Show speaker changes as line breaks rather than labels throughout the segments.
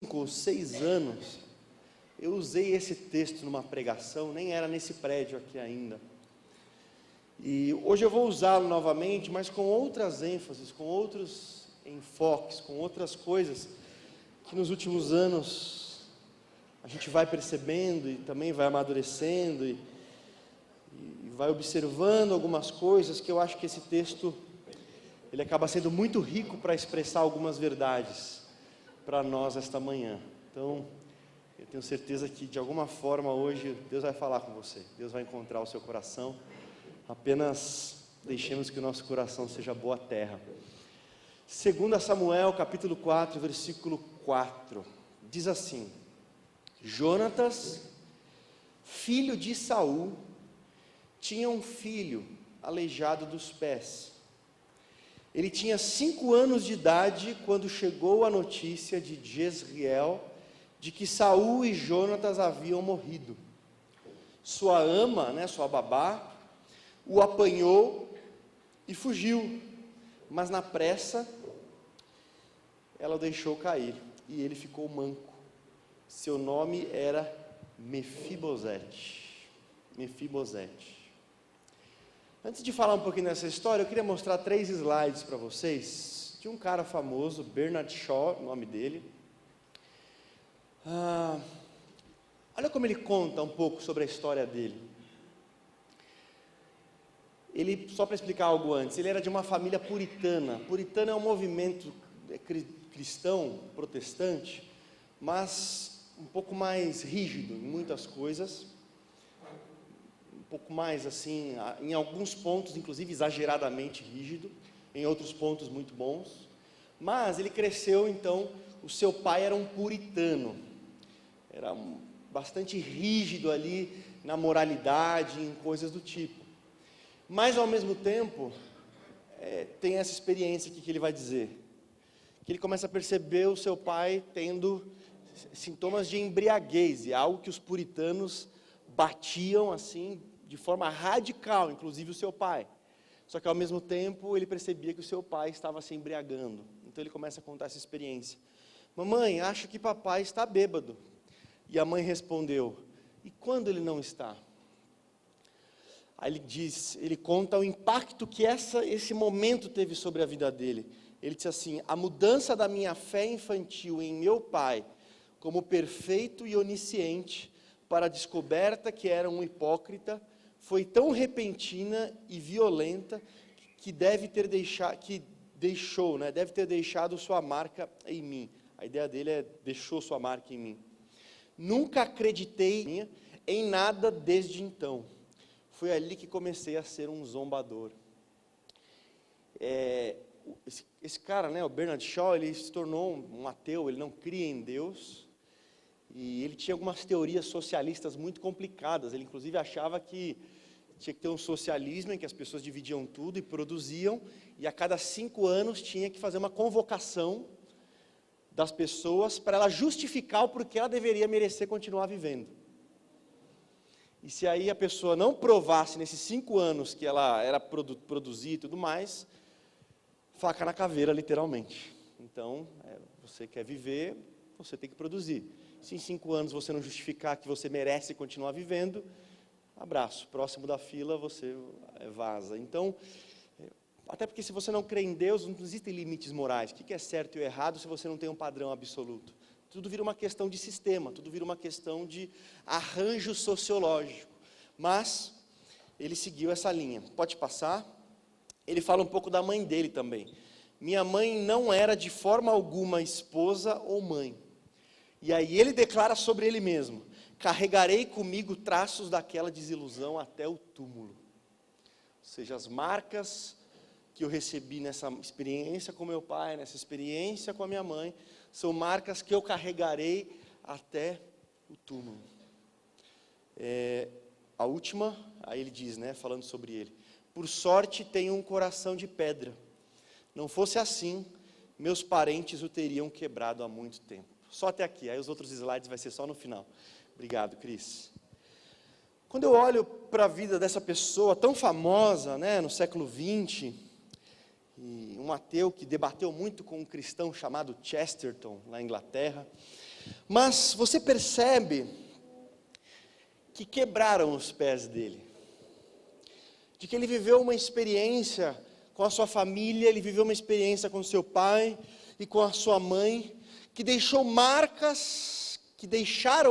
5 ou 6 anos, eu usei esse texto numa pregação, nem era nesse prédio aqui ainda. E hoje eu vou usá-lo novamente, mas com outras ênfases, com outros enfoques, com outras coisas que nos últimos anos a gente vai percebendo e também vai amadurecendo e vai observando algumas coisas que eu acho que esse texto ele acaba sendo muito rico para expressar algumas verdades para nós esta manhã. Então, eu tenho certeza que de alguma forma hoje Deus vai falar com você, Deus vai encontrar o seu coração. Apenas deixemos que o nosso coração seja boa terra. 2 Samuel capítulo 4, versículo 4, diz assim: Jonatas, filho de Saul, tinha um filho aleijado dos pés. Ele tinha 5 anos de idade quando chegou a notícia de Jezreel de que Saul e Jonatas haviam morrido. Sua ama, sua babá, o apanhou e fugiu, mas na pressa ela o deixou cair e ele ficou manco. Seu nome era Mefibosete. Antes de falar um pouquinho dessa história, eu queria mostrar 3 slides para vocês, de um cara famoso, Bernard Shaw, o nome dele. Olha como ele conta um pouco sobre a história dele. Ele, só para explicar algo antes, ele era de uma família puritana. Puritano é um movimento cristão, protestante, mas um pouco mais rígido em muitas coisas, um pouco mais assim, em alguns pontos, inclusive exageradamente rígido, em outros pontos muito bons. Mas ele cresceu, então, o seu pai era um puritano, era bastante rígido ali na moralidade, em coisas do tipo. Mas, ao mesmo tempo, tem essa experiência aqui que ele vai dizer, que ele começa a perceber o seu pai tendo sintomas de embriaguez, algo que os puritanos batiam assim, de forma radical, inclusive o seu pai. Só que, ao mesmo tempo, ele percebia que o seu pai estava se embriagando. Então, ele começa a contar essa experiência. Mamãe, acho que papai está bêbado. E a mãe respondeu, e quando ele não está? Aí ele conta o impacto que esse momento teve sobre a vida dele. Ele diz assim: a mudança da minha fé infantil em meu pai, como perfeito e onisciente, para a descoberta que era um hipócrita, foi tão repentina e violenta que deve ter deixado sua marca em mim. A ideia dele é: deixou sua marca em mim. Nunca acreditei em nada desde então. Foi ali que comecei a ser um zombador. Esse cara, o Bernard Shaw, ele se tornou um ateu, ele não cria em Deus. E ele tinha algumas teorias socialistas muito complicadas. Ele, inclusive, achava que tinha que ter um socialismo em que as pessoas dividiam tudo e produziam. E a cada 5 anos tinha que fazer uma convocação das pessoas para ela justificar o porquê ela deveria merecer continuar vivendo. E se aí a pessoa não provasse nesses 5 anos que ela era produzir e tudo mais, faca na caveira, literalmente. Então, você quer viver, você tem que produzir. Se em 5 anos você não justificar que você merece continuar vivendo, abraço, próximo da fila você vaza. Então, até porque se você não crê em Deus, não existem limites morais. O que é certo e errado se você não tem um padrão absoluto? Tudo vira uma questão de sistema, tudo vira uma questão de arranjo sociológico. Mas ele seguiu essa linha. Pode passar? Ele fala um pouco da mãe dele também. Minha mãe não era de forma alguma esposa ou mãe. E aí ele declara sobre ele mesmo: carregarei comigo traços daquela desilusão até o túmulo. Ou seja, as marcas que eu recebi nessa experiência com meu pai, nessa experiência com a minha mãe, são marcas que eu carregarei até o túmulo. A última, aí ele diz, falando sobre ele: por sorte tenho um coração de pedra. Não fosse assim, meus parentes o teriam quebrado há muito tempo. Só até aqui, aí os outros slides vai ser só no final. Obrigado, Cris. Quando eu olho para a vida dessa pessoa tão famosa, no século XX, e um ateu que debateu muito com um cristão chamado Chesterton, lá na Inglaterra, Mas você percebe que quebraram os pés dele, de que ele viveu uma experiência com a sua família, ele viveu uma experiência com seu pai e com a sua mãe, que deixaram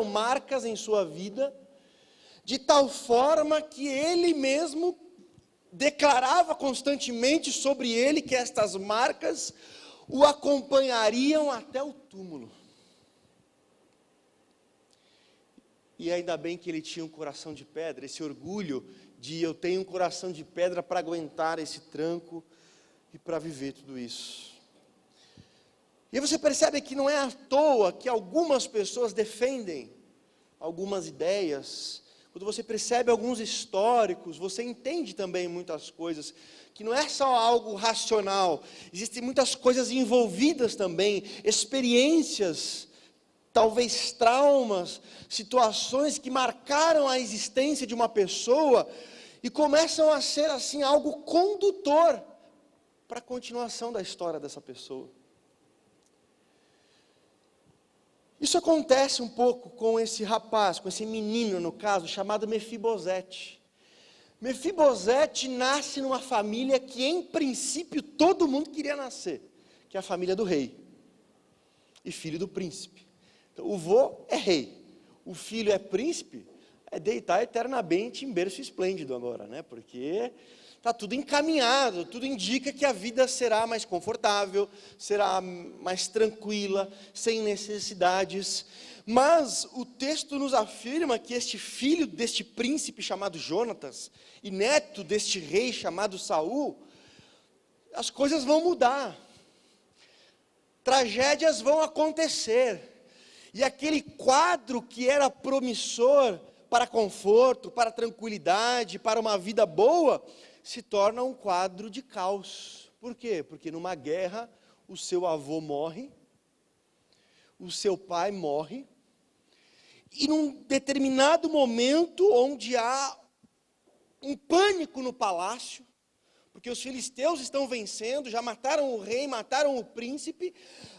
marcas em sua vida, de tal forma que ele mesmo declarava constantemente sobre ele que estas marcas o acompanhariam até o túmulo. E ainda bem que ele tinha um coração de pedra, esse orgulho de eu tenho um coração de pedra para aguentar esse tranco e para viver tudo isso. E você percebe que não é à toa que algumas pessoas defendem algumas ideias. Quando você percebe alguns históricos, você entende também muitas coisas, que não é só algo racional, existem muitas coisas envolvidas também, experiências, talvez traumas, situações que marcaram a existência de uma pessoa e começam a ser assim algo condutor para a continuação da história dessa pessoa. Isso acontece um pouco com esse rapaz, com esse menino no caso, chamado Mefibosete. Mefibosete nasce numa família que em princípio todo mundo queria nascer, que é a família do rei e filho do príncipe. O vô é rei, o filho é príncipe, é deitar eternamente em berço esplêndido agora, né? Porque está tudo encaminhado, tudo indica que a vida será mais confortável, será mais tranquila, sem necessidades. Mas o texto nos afirma que este filho deste príncipe chamado Jonatas, e neto deste rei chamado Saul, as coisas vão mudar, tragédias vão acontecer. E aquele quadro que era promissor para conforto, para tranquilidade, para uma vida boa, se torna um quadro de caos. Por quê? Porque numa guerra o seu avô morre, o seu pai morre, e num determinado momento onde há um pânico no palácio, porque os filisteus estão vencendo, já mataram o rei, mataram o príncipe,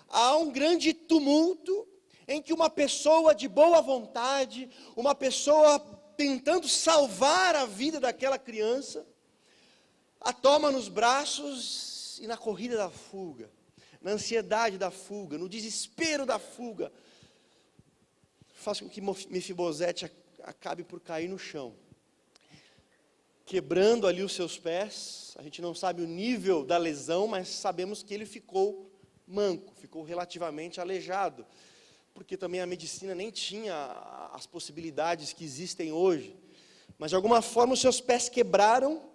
há um grande tumulto, em que uma pessoa de boa vontade, uma pessoa tentando salvar a vida daquela criança, a toma nos braços e na corrida da fuga, na ansiedade da fuga, no desespero da fuga, faz com que Mefibosete acabe por cair no chão, quebrando ali os seus pés. A gente não sabe o nível da lesão, mas sabemos que ele ficou manco, ficou relativamente aleijado, porque também a medicina nem tinha as possibilidades que existem hoje, mas de alguma forma os seus pés quebraram,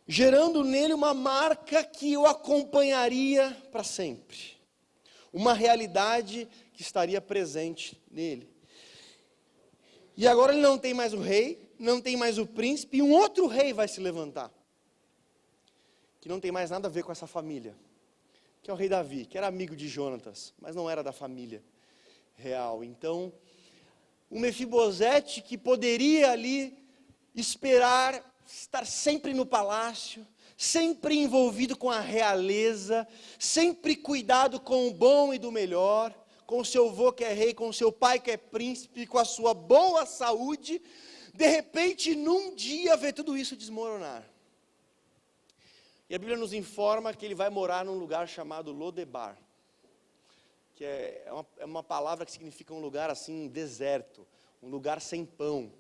gerando nele uma marca que o acompanharia para sempre, uma realidade que estaria presente nele. E agora ele não tem mais o rei, não tem mais o príncipe, e um outro rei vai se levantar, que não tem mais nada a ver com essa família, que é o rei Davi, que era amigo de Jonatas, mas não era da família real. Então, o Mefibosete, que poderia ali esperar, estar sempre no palácio, sempre envolvido com a realeza, sempre cuidado com o bom e do melhor, com o seu avô que é rei, com o seu pai que é príncipe, com a sua boa saúde, de repente, num dia, vê tudo isso desmoronar. E a Bíblia nos informa que ele vai morar num lugar chamado Lodebar, que é uma palavra que significa um lugar assim, deserto, um lugar sem pão,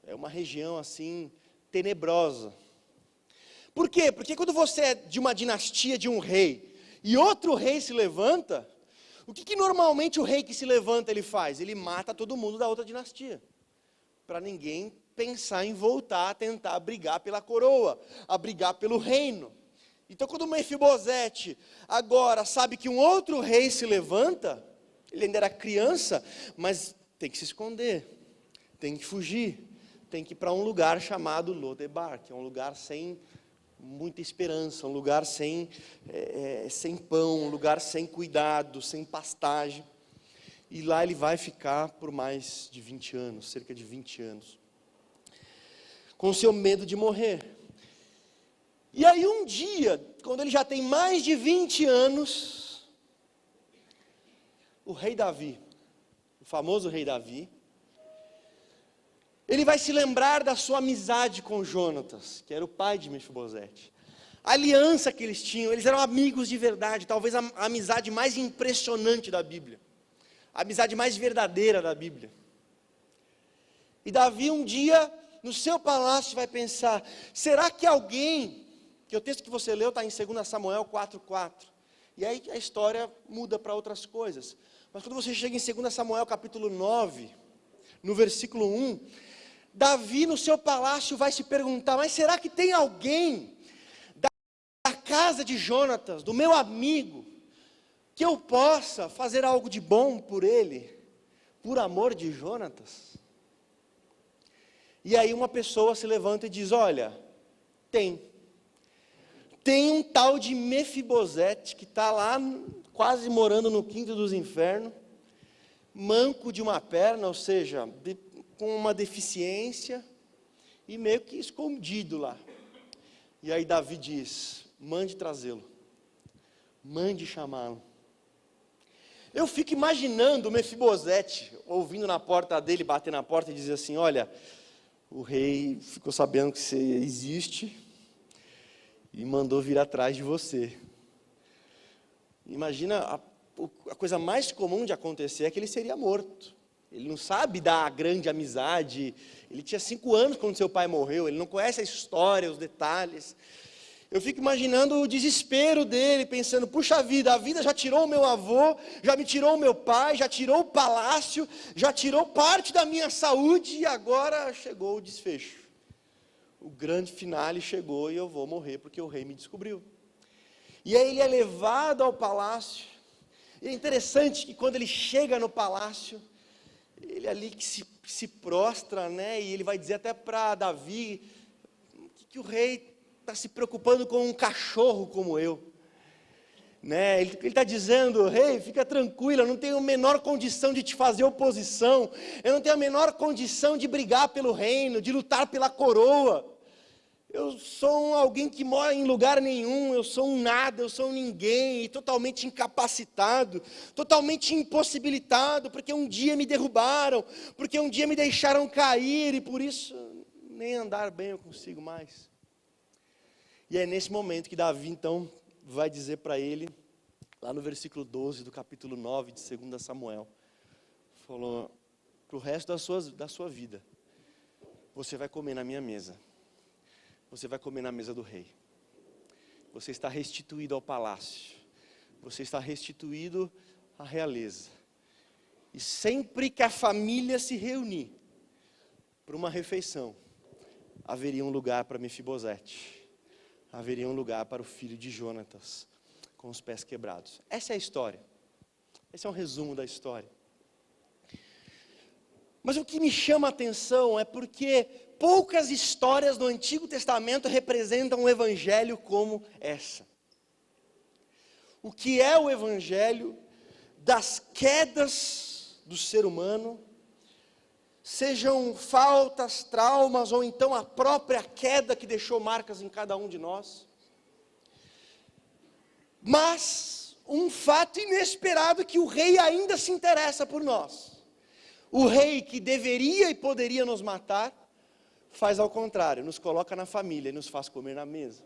é uma região assim, tenebrosa. Por quê? Porque quando você é de uma dinastia de um rei, e outro rei se levanta, o que normalmente o rei que se levanta ele faz? Ele mata todo mundo da outra dinastia, para ninguém pensar em voltar a tentar brigar pela coroa, a brigar pelo reino. Então quando Mefibosete agora sabe que um outro rei se levanta, ele ainda era criança, mas tem que se esconder, tem que fugir, tem que ir para um lugar chamado Lodebar, que é um lugar sem muita esperança, um lugar sem pão, um lugar sem cuidado, sem pastagem. E lá ele vai ficar por mais de 20 anos, cerca de 20 anos, com o seu medo de morrer. E aí um dia, quando ele já tem mais de 20 anos, o rei Davi, famoso rei Davi, ele vai se lembrar da sua amizade com Jonatas, que era o pai de Mefibosete. A aliança que eles tinham, eles eram amigos de verdade, talvez a amizade mais impressionante da Bíblia, a amizade mais verdadeira da Bíblia. E Davi um dia, no seu palácio, vai pensar, será que alguém, que o texto que você leu está em 2 Samuel 4,4, e aí a história muda para outras coisas, mas quando você chega em 2 Samuel capítulo 9, no versículo 1, Davi no seu palácio vai se perguntar, mas será que tem alguém da casa de Jonatas, do meu amigo, que eu possa fazer algo de bom por ele, por amor de Jonatas? E aí uma pessoa se levanta e diz, olha, tem um tal de Mefibosete, que está lá, quase morando no quinto dos infernos, manco de uma perna, ou seja, com uma deficiência, e meio que escondido lá. E aí Davi diz, mande trazê-lo, mande chamá-lo. Eu fico imaginando o Mefibosete, ouvindo na porta dele, bater na porta e dizer assim, olha, o rei ficou sabendo que você existe, e mandou vir atrás de você. Imagina, a coisa mais comum de acontecer é que ele seria morto. Ele não sabe da grande amizade, ele tinha 5 anos quando seu pai morreu, ele não conhece a história, os detalhes. Eu fico imaginando o desespero dele, pensando, puxa vida, a vida já tirou o meu avô, já me tirou o meu pai, já tirou o palácio, já tirou parte da minha saúde, e agora chegou o desfecho. O grande finale chegou e eu vou morrer porque o rei me descobriu. E aí ele é levado ao palácio, e é interessante que quando ele chega no palácio, ele ali que se prostra, né? E ele vai dizer até para Davi, que o rei está se preocupando com um cachorro como eu. Né? Ele está dizendo, rei, fica tranquilo, eu não tenho a menor condição de te fazer oposição, eu não tenho a menor condição de brigar pelo reino, de lutar pela coroa. Eu sou alguém que mora em lugar nenhum, eu sou um nada, eu sou um ninguém, e totalmente incapacitado, totalmente impossibilitado, porque um dia me derrubaram, porque um dia me deixaram cair, e por isso nem andar bem eu consigo mais. E é nesse momento que Davi então vai dizer para ele, lá no versículo 12 do capítulo 9 de 2 Samuel, falou, para o resto da sua vida, você vai comer na minha mesa. Você vai comer na mesa do rei. Você está restituído ao palácio. Você está restituído à realeza. E sempre que a família se reunir para uma refeição, haveria um lugar para Mefibosete. Haveria um lugar para o filho de Jonatas, com os pés quebrados. Essa é a história. Esse é um resumo da história. Mas o que me chama a atenção é porque poucas histórias do Antigo Testamento representam um evangelho como essa. O que é o evangelho das quedas do ser humano, sejam faltas, traumas, ou então a própria queda que deixou marcas em cada um de nós. Mas um fato inesperado que o rei ainda se interessa por nós. O rei que deveria e poderia nos matar, faz ao contrário, nos coloca na família e nos faz comer na mesa.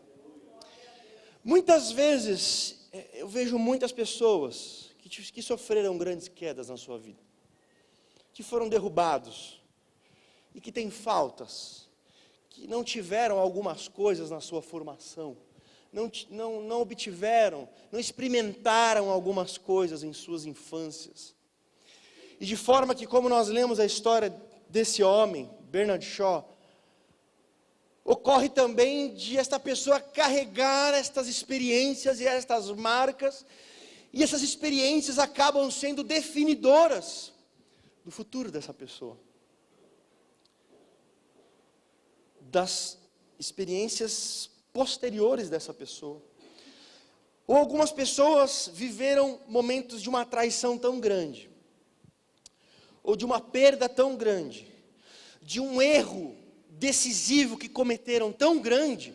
Muitas vezes, eu vejo muitas pessoas que sofreram grandes quedas na sua vida, que foram derrubados, e que têm faltas, que não tiveram algumas coisas na sua formação, não obtiveram, não experimentaram algumas coisas em suas infâncias. E de forma que, como nós lemos a história desse homem, Bernard Shaw, ocorre também de esta pessoa carregar estas experiências e estas marcas, e essas experiências acabam sendo definidoras do futuro dessa pessoa. Das experiências posteriores dessa pessoa. Ou algumas pessoas viveram momentos de uma traição tão grande, ou de uma perda tão grande, de um erro decisivo que cometeram tão grande,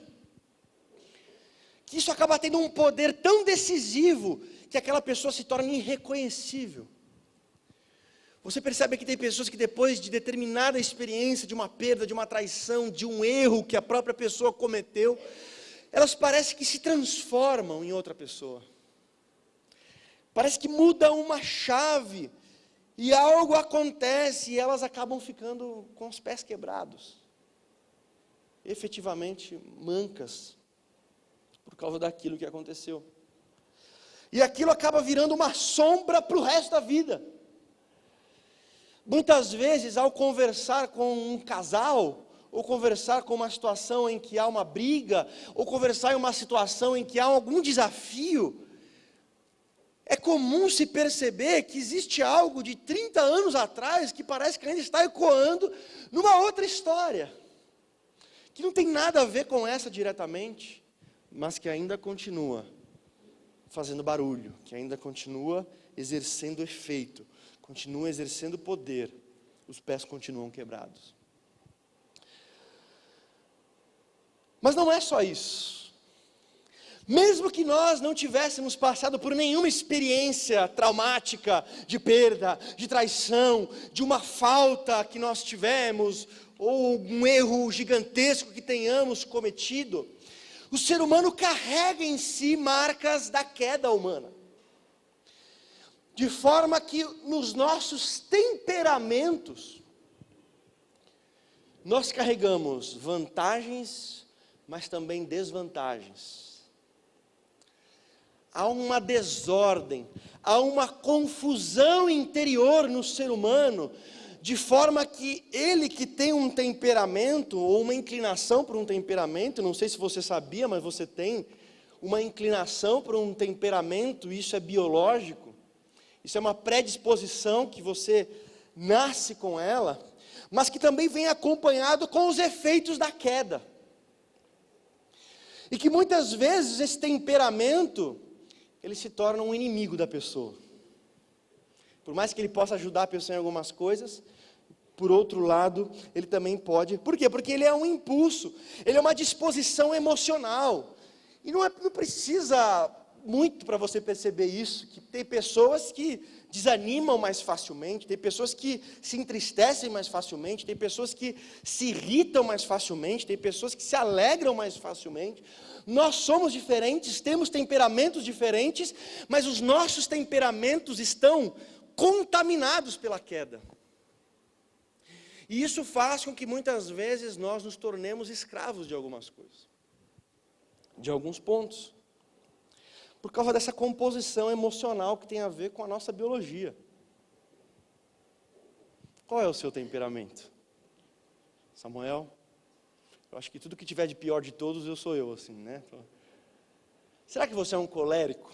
que isso acaba tendo um poder tão decisivo, que aquela pessoa se torna irreconhecível. Você percebe que tem pessoas que depois de determinada experiência, de uma perda, de uma traição, de um erro que a própria pessoa cometeu, elas parecem que se transformam em outra pessoa. Parece que muda uma chave, e algo acontece, e elas acabam ficando com os pés quebrados. Efetivamente mancas, por causa daquilo que aconteceu. E aquilo acaba virando uma sombra para o resto da vida. Muitas vezes, ao conversar com um casal, ou conversar com uma situação em que há uma briga, ou conversar em uma situação em que há algum desafio, é comum se perceber que existe algo de 30 anos atrás que parece que ainda está ecoando numa outra história, que não tem nada a ver com essa diretamente, mas que ainda continua fazendo barulho, que ainda continua exercendo efeito, continua exercendo poder, os pés continuam quebrados. Mas não é só isso. Mesmo que nós não tivéssemos passado por nenhuma experiência traumática, de perda, de traição, de uma falta que nós tivemos, ou um erro gigantesco que tenhamos cometido, o ser humano carrega em si marcas da queda humana. De forma que nos nossos temperamentos, nós carregamos vantagens, mas também desvantagens. Há uma desordem, há uma confusão interior no ser humano, de forma que ele que tem um temperamento, ou uma inclinação para um temperamento, não sei se você sabia, mas você tem uma inclinação para um temperamento, isso é biológico, isso é uma predisposição que você nasce com ela, mas que também vem acompanhado com os efeitos da queda. E que muitas vezes esse temperamento, ele se torna um inimigo da pessoa. Por mais que ele possa ajudar a pessoa em algumas coisas, por outro lado, ele também pode. Por quê? Porque ele é um impulso, ele é uma disposição emocional. E não precisa muito para você perceber isso, que tem pessoas que desanimam mais facilmente, tem pessoas que se entristecem mais facilmente, tem pessoas que se irritam mais facilmente, tem pessoas que se alegram mais facilmente. Nós somos diferentes, temos temperamentos diferentes, mas os nossos temperamentos estão contaminados pela queda. E isso faz com que muitas vezes nós nos tornemos escravos de algumas coisas, de alguns pontos, por causa dessa composição emocional que tem a ver com a nossa biologia. Qual é o seu temperamento? Samuel? Eu acho que tudo que tiver de pior de todos, eu sou eu, assim, né? Será que você é um colérico?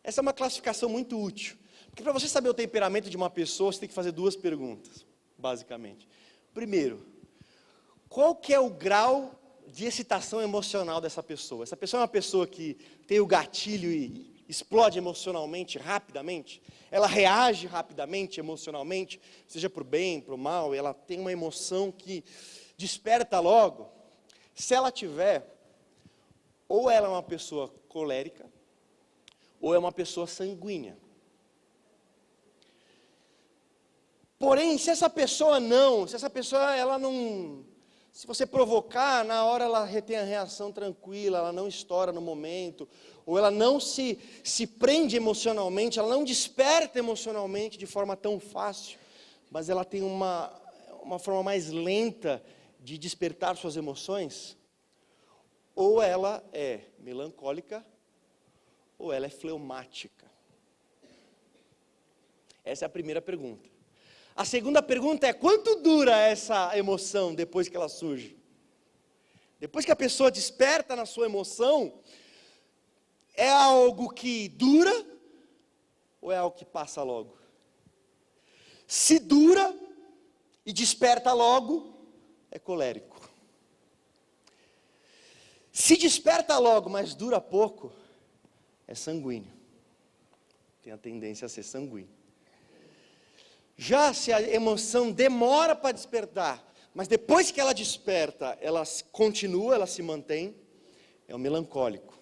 Essa é uma classificação muito útil. Porque para você saber o temperamento de uma pessoa, você tem que fazer duas perguntas, basicamente. Primeiro, qual que é o grau de excitação emocional dessa pessoa? Essa pessoa é uma pessoa que tem o gatilho e explode emocionalmente, rapidamente? Ela reage rapidamente, emocionalmente, seja para o bem, para o mal, ela tem uma emoção que desperta logo? Se ela tiver, ou ela é uma pessoa colérica, ou é uma pessoa sanguínea. Porém, se essa pessoa ela não, se você provocar, na hora ela retém a reação tranquila, ela não estoura no momento, ou ela não se prende emocionalmente, ela não desperta emocionalmente de forma tão fácil, mas ela tem uma forma mais lenta de despertar suas emoções, ou ela é melancólica, ou ela é fleumática. Essa é a primeira pergunta. A segunda pergunta é: quanto dura essa emoção depois que ela surge? Depois que a pessoa desperta na sua emoção, é algo que dura ou é algo que passa logo? Se dura e desperta logo, é colérico. Se desperta logo, mas dura pouco, é sanguíneo. Tem a tendência a ser sanguíneo. Já se a emoção demora para despertar, mas depois que ela desperta, ela continua, ela se mantém, é o melancólico.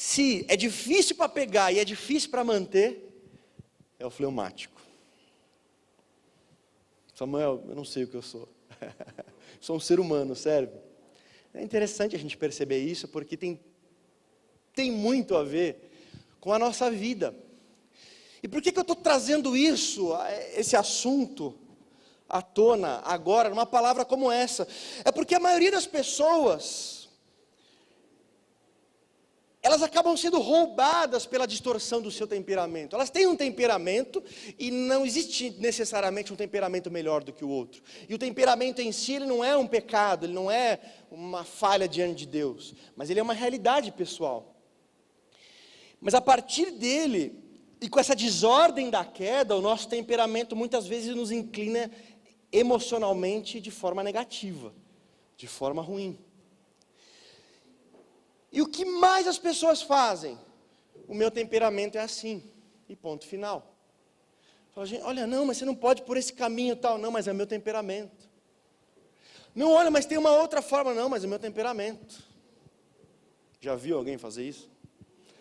Se é difícil para pegar e é difícil para manter, é o fleumático. Samuel, eu não sei o que eu sou. Sou um ser humano, serve? É interessante a gente perceber isso, porque tem muito a ver com a nossa vida. E por que eu estou trazendo esse assunto, à tona, agora, numa palavra como essa? É porque a maioria das pessoas, elas acabam sendo roubadas pela distorção do seu temperamento. Elas têm um temperamento e não existe necessariamente um temperamento melhor do que o outro. E o temperamento em si, ele não é um pecado, ele não é uma falha diante de Deus, mas ele é uma realidade pessoal. Mas a partir dele, e com essa desordem da queda, o nosso temperamento muitas vezes nos inclina emocionalmente de forma negativa, de forma ruim. E o que mais as pessoas fazem? O meu temperamento é assim, e ponto final. Fala, gente, olha, não, mas você não pode por esse caminho e tal. Não, mas é meu temperamento. Não, olha, mas tem uma outra forma. Não, mas é meu temperamento. Já viu alguém fazer isso?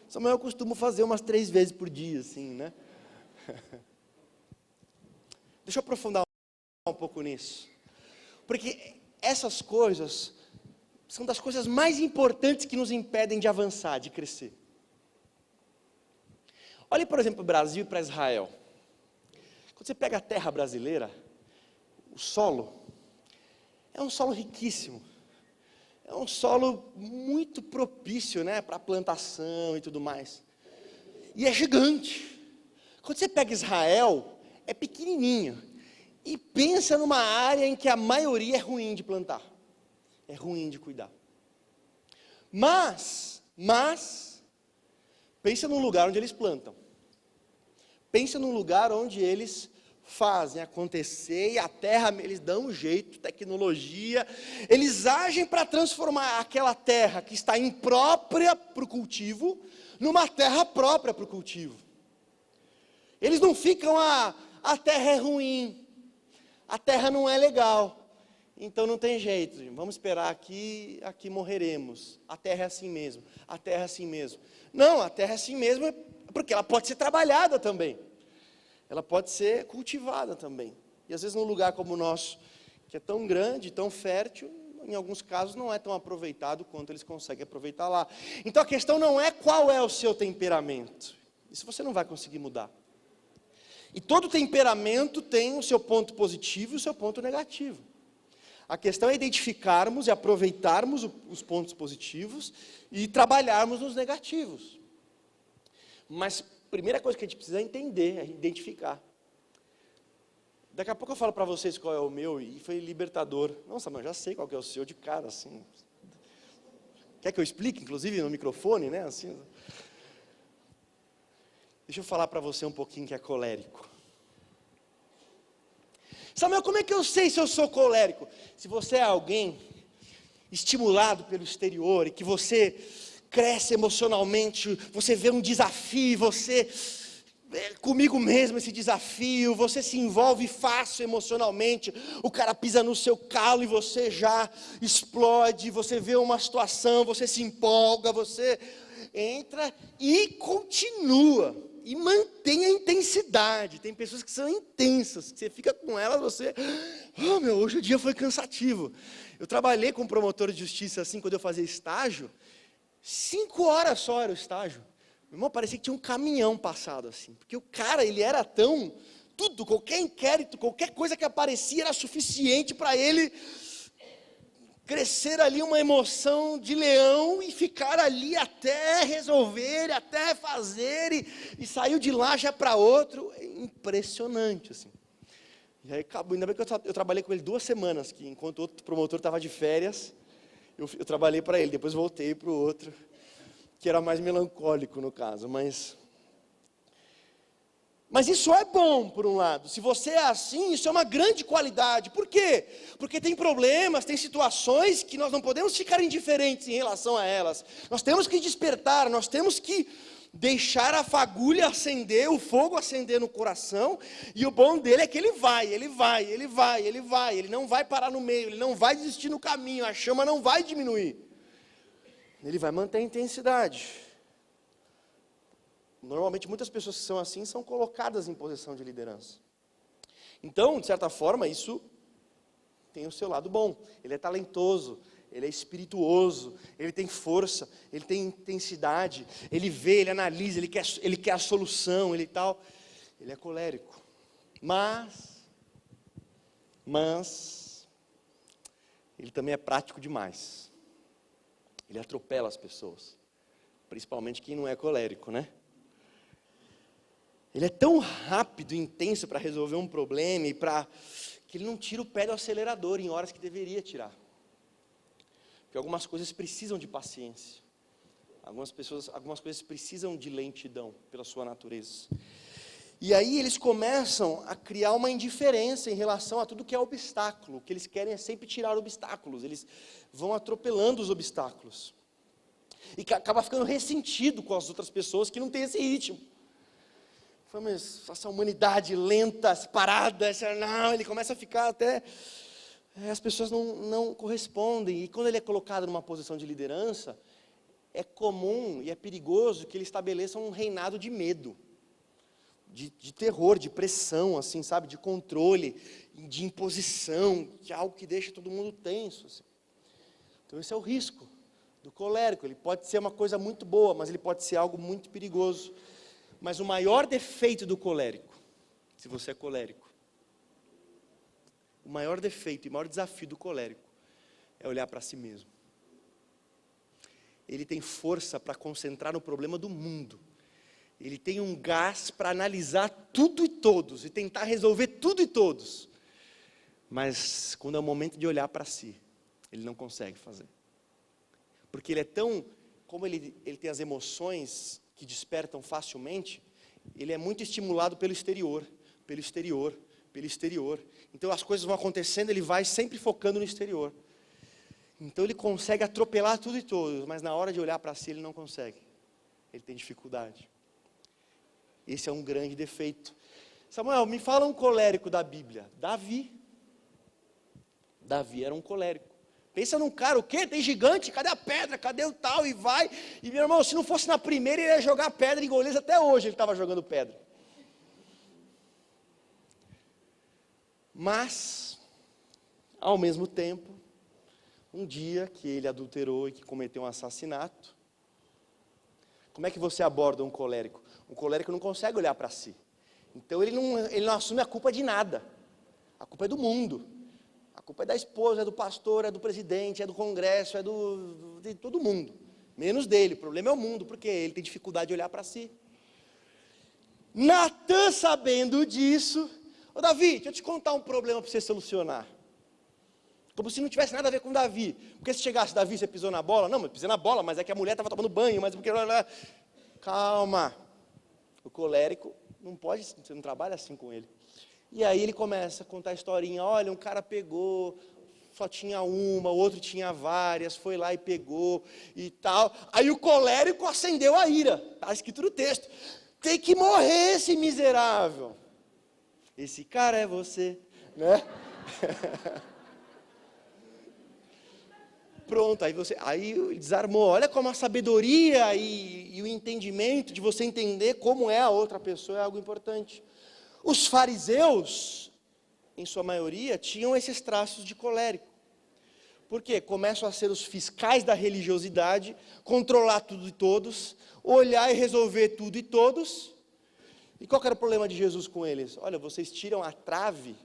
Samuel, eu costumo fazer umas 3 vezes por dia, assim, né? Deixa eu aprofundar um pouco nisso. Porque essas coisas são das coisas mais importantes que nos impedem de avançar, de crescer. Olhe, por exemplo, para o Brasil e para Israel. Quando você pega a terra brasileira, o solo, é um solo riquíssimo. É um solo muito propício, né, para a plantação e tudo mais. E é gigante. Quando você pega Israel, é pequenininho. E pensa numa área em que a maioria é ruim de plantar. É ruim de cuidar. Mas, pensa num lugar onde eles plantam. Pensa num lugar onde eles fazem acontecer, e a terra, eles dão um jeito, tecnologia, eles agem para transformar aquela terra que está imprópria para o cultivo, numa terra própria para o cultivo. Eles não ficam, a terra é ruim, a terra não é legal, então não tem jeito, vamos esperar aqui morreremos, a terra é assim mesmo, a terra é assim mesmo. Não, a terra é assim mesmo, porque ela pode ser trabalhada também. Ela pode ser cultivada também. E às vezes num lugar como o nosso, que é tão grande, tão fértil, em alguns casos não é tão aproveitado quanto eles conseguem aproveitar lá. Então a questão não é qual é o seu temperamento. Isso você não vai conseguir mudar. E todo temperamento tem o seu ponto positivo e o seu ponto negativo. A questão é identificarmos e aproveitarmos os pontos positivos e trabalharmos nos negativos. Mas a primeira coisa que a gente precisa entender, é identificar. Daqui a pouco eu falo para vocês qual é o meu, e foi libertador. Nossa, mas eu já sei qual que é o seu de cara, assim. Quer que eu explique, inclusive, no microfone, né? Assim. Deixa eu falar para você um pouquinho que é colérico. Samuel, como é que eu sei se eu sou colérico? Se você é alguém estimulado pelo exterior e que você cresce emocionalmente, você vê um desafio, você, comigo mesmo esse desafio, você se envolve fácil emocionalmente, o cara pisa no seu calo e você já explode, você vê uma situação, você se empolga, você entra e continua, e mantém a intensidade. Tem pessoas que são intensas, que você fica com elas, você, hoje o dia foi cansativo. Eu trabalhei com promotor de justiça assim, quando eu fazia estágio, 5 horas só era o estágio. Meu irmão, parecia que tinha um caminhão passado assim. Porque o cara, ele era tão... Tudo, qualquer inquérito, qualquer coisa que aparecia era suficiente para ele crescer ali uma emoção de leão e ficar ali até resolver, até fazer, e saiu de lá já para outro. Impressionante, assim. E aí acabou, ainda bem que eu trabalhei com ele 2 semanas, que enquanto o outro promotor estava de férias, eu trabalhei para ele, depois voltei para o outro, que era mais melancólico no caso, mas isso é bom, por um lado. Se você é assim, isso é uma grande qualidade. Por quê? Porque tem problemas, tem situações que nós não podemos ficar indiferentes em relação a elas. Nós temos que despertar, nós temos que deixar a fagulha acender, o fogo acender no coração, e o bom dele é que ele não vai parar no meio, ele não vai desistir no caminho, a chama não vai diminuir, ele vai manter a intensidade. Normalmente, muitas pessoas que são assim são colocadas em posição de liderança. Então, de certa forma, isso tem o seu lado bom. Ele é talentoso, ele é espirituoso, ele tem força, ele tem intensidade, ele vê, ele analisa, ele quer a solução, ele tal. Ele é colérico. Mas, ele também é prático demais. Ele atropela as pessoas. Principalmente quem não é colérico, né? Ele é tão rápido e intenso para resolver um problema que ele não tira o pé do acelerador em horas que deveria tirar. Porque algumas coisas precisam de paciência. Algumas coisas precisam de lentidão pela sua natureza. E aí eles começam a criar uma indiferença em relação a tudo que é obstáculo. O que eles querem é sempre tirar obstáculos. Eles vão atropelando os obstáculos. E acaba ficando ressentido com as outras pessoas que não têm esse ritmo. Mas essa humanidade lenta, parada, não, ele começa a ficar até... As pessoas não correspondem. E quando ele é colocado numa posição de liderança, é comum e é perigoso que ele estabeleça um reinado de medo. De terror, de pressão, assim, sabe? De controle, de imposição, de algo que deixa todo mundo tenso. Assim. Então esse é o risco do colérico. Ele pode ser uma coisa muito boa, mas ele pode ser algo muito perigoso. Mas o maior defeito do colérico, se você é colérico, o maior defeito e o maior desafio do colérico é olhar para si mesmo. Ele tem força para concentrar no problema do mundo. Ele tem um gás para analisar tudo e todos, e tentar resolver tudo e todos. Mas quando é o momento de olhar para si, ele não consegue fazer. Porque ele é tão, como ele tem as emoções que despertam facilmente, ele é muito estimulado pelo exterior. Então as coisas vão acontecendo, ele vai sempre focando no exterior. Então ele consegue atropelar tudo e todos, mas na hora de olhar para si ele não consegue. Ele tem dificuldade. Esse é um grande defeito. Samuel, me fala um colérico da Bíblia. Davi era um colérico. Pensa num cara, o quê? Tem gigante? Cadê a pedra? Cadê o tal? E vai. E meu irmão, se não fosse na primeira, ele ia jogar pedra em Golias. Até hoje ele estava jogando pedra. Mas, ao mesmo tempo, um dia que ele adulterou e que cometeu um assassinato, como é que você aborda um colérico? Um colérico não consegue olhar para si. Então ele não assume a culpa de nada. A culpa é do mundo. A culpa é da esposa, é do pastor, é do presidente, é do congresso, de todo mundo. Menos dele. O problema é o mundo, porque ele tem dificuldade de olhar para si. Natan, sabendo disso... Ô Davi, deixa eu te contar um problema para você solucionar. Como se não tivesse nada a ver com Davi. Porque se chegasse Davi, você pisou na bola? Não, eu pisei na bola, mas é que a mulher estava tomando banho, mas porque... Calma. O colérico não pode, você não trabalha assim com ele. E aí ele começa a contar a historinha, olha, um cara pegou, só tinha uma, o outro tinha várias, foi lá e pegou e tal. Aí o colérico acendeu a ira, está escrito no texto. Tem que morrer esse miserável. Esse cara é você, né? Pronto, aí ele desarmou. Olha como a sabedoria e o entendimento de você entender como é a outra pessoa é algo importante. Os fariseus, em sua maioria, tinham esses traços de colérico. Por quê? Começam a ser os fiscais da religiosidade, controlar tudo e todos, olhar e resolver tudo e todos. E qual que era o problema de Jesus com eles? Olha, vocês tiram a trave,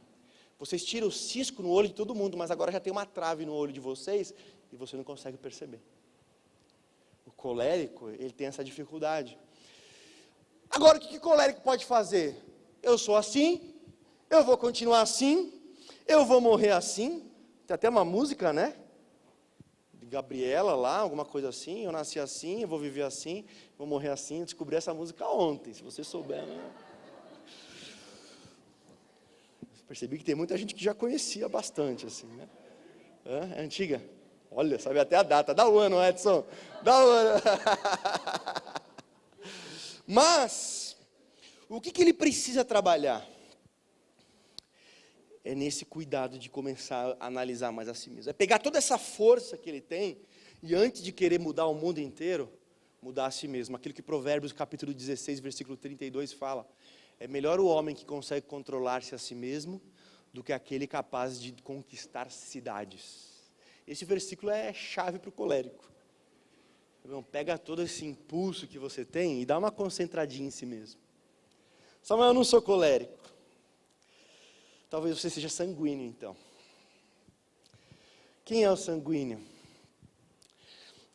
vocês tiram o cisco no olho de todo mundo, mas agora já tem uma trave no olho de vocês e você não consegue perceber. O colérico, ele tem essa dificuldade. Agora, o que o colérico pode fazer? Eu sou assim, eu vou continuar assim, eu vou morrer assim. Tem até uma música, né? De Gabriela lá, alguma coisa assim. Eu nasci assim, eu vou viver assim, vou morrer assim. Eu descobri essa música ontem, se você souber, né? Percebi que tem muita gente que já conhecia bastante, assim, né? É antiga? Olha, sabe até a data. Dá o ano, Edson. Dá o ano. Mas, o que ele precisa trabalhar? É nesse cuidado de começar a analisar mais a si mesmo. É pegar toda essa força que ele tem, e antes de querer mudar o mundo inteiro, mudar a si mesmo. Aquilo que Provérbios capítulo 16, versículo 32 fala. É melhor o homem que consegue controlar-se a si mesmo do que aquele capaz de conquistar cidades. Esse versículo é chave para o colérico. Irmão, pega todo esse impulso que você tem e dá uma concentradinha em si mesmo. Samuel, eu não sou colérico. Talvez você seja sanguíneo, então. Quem é o sanguíneo?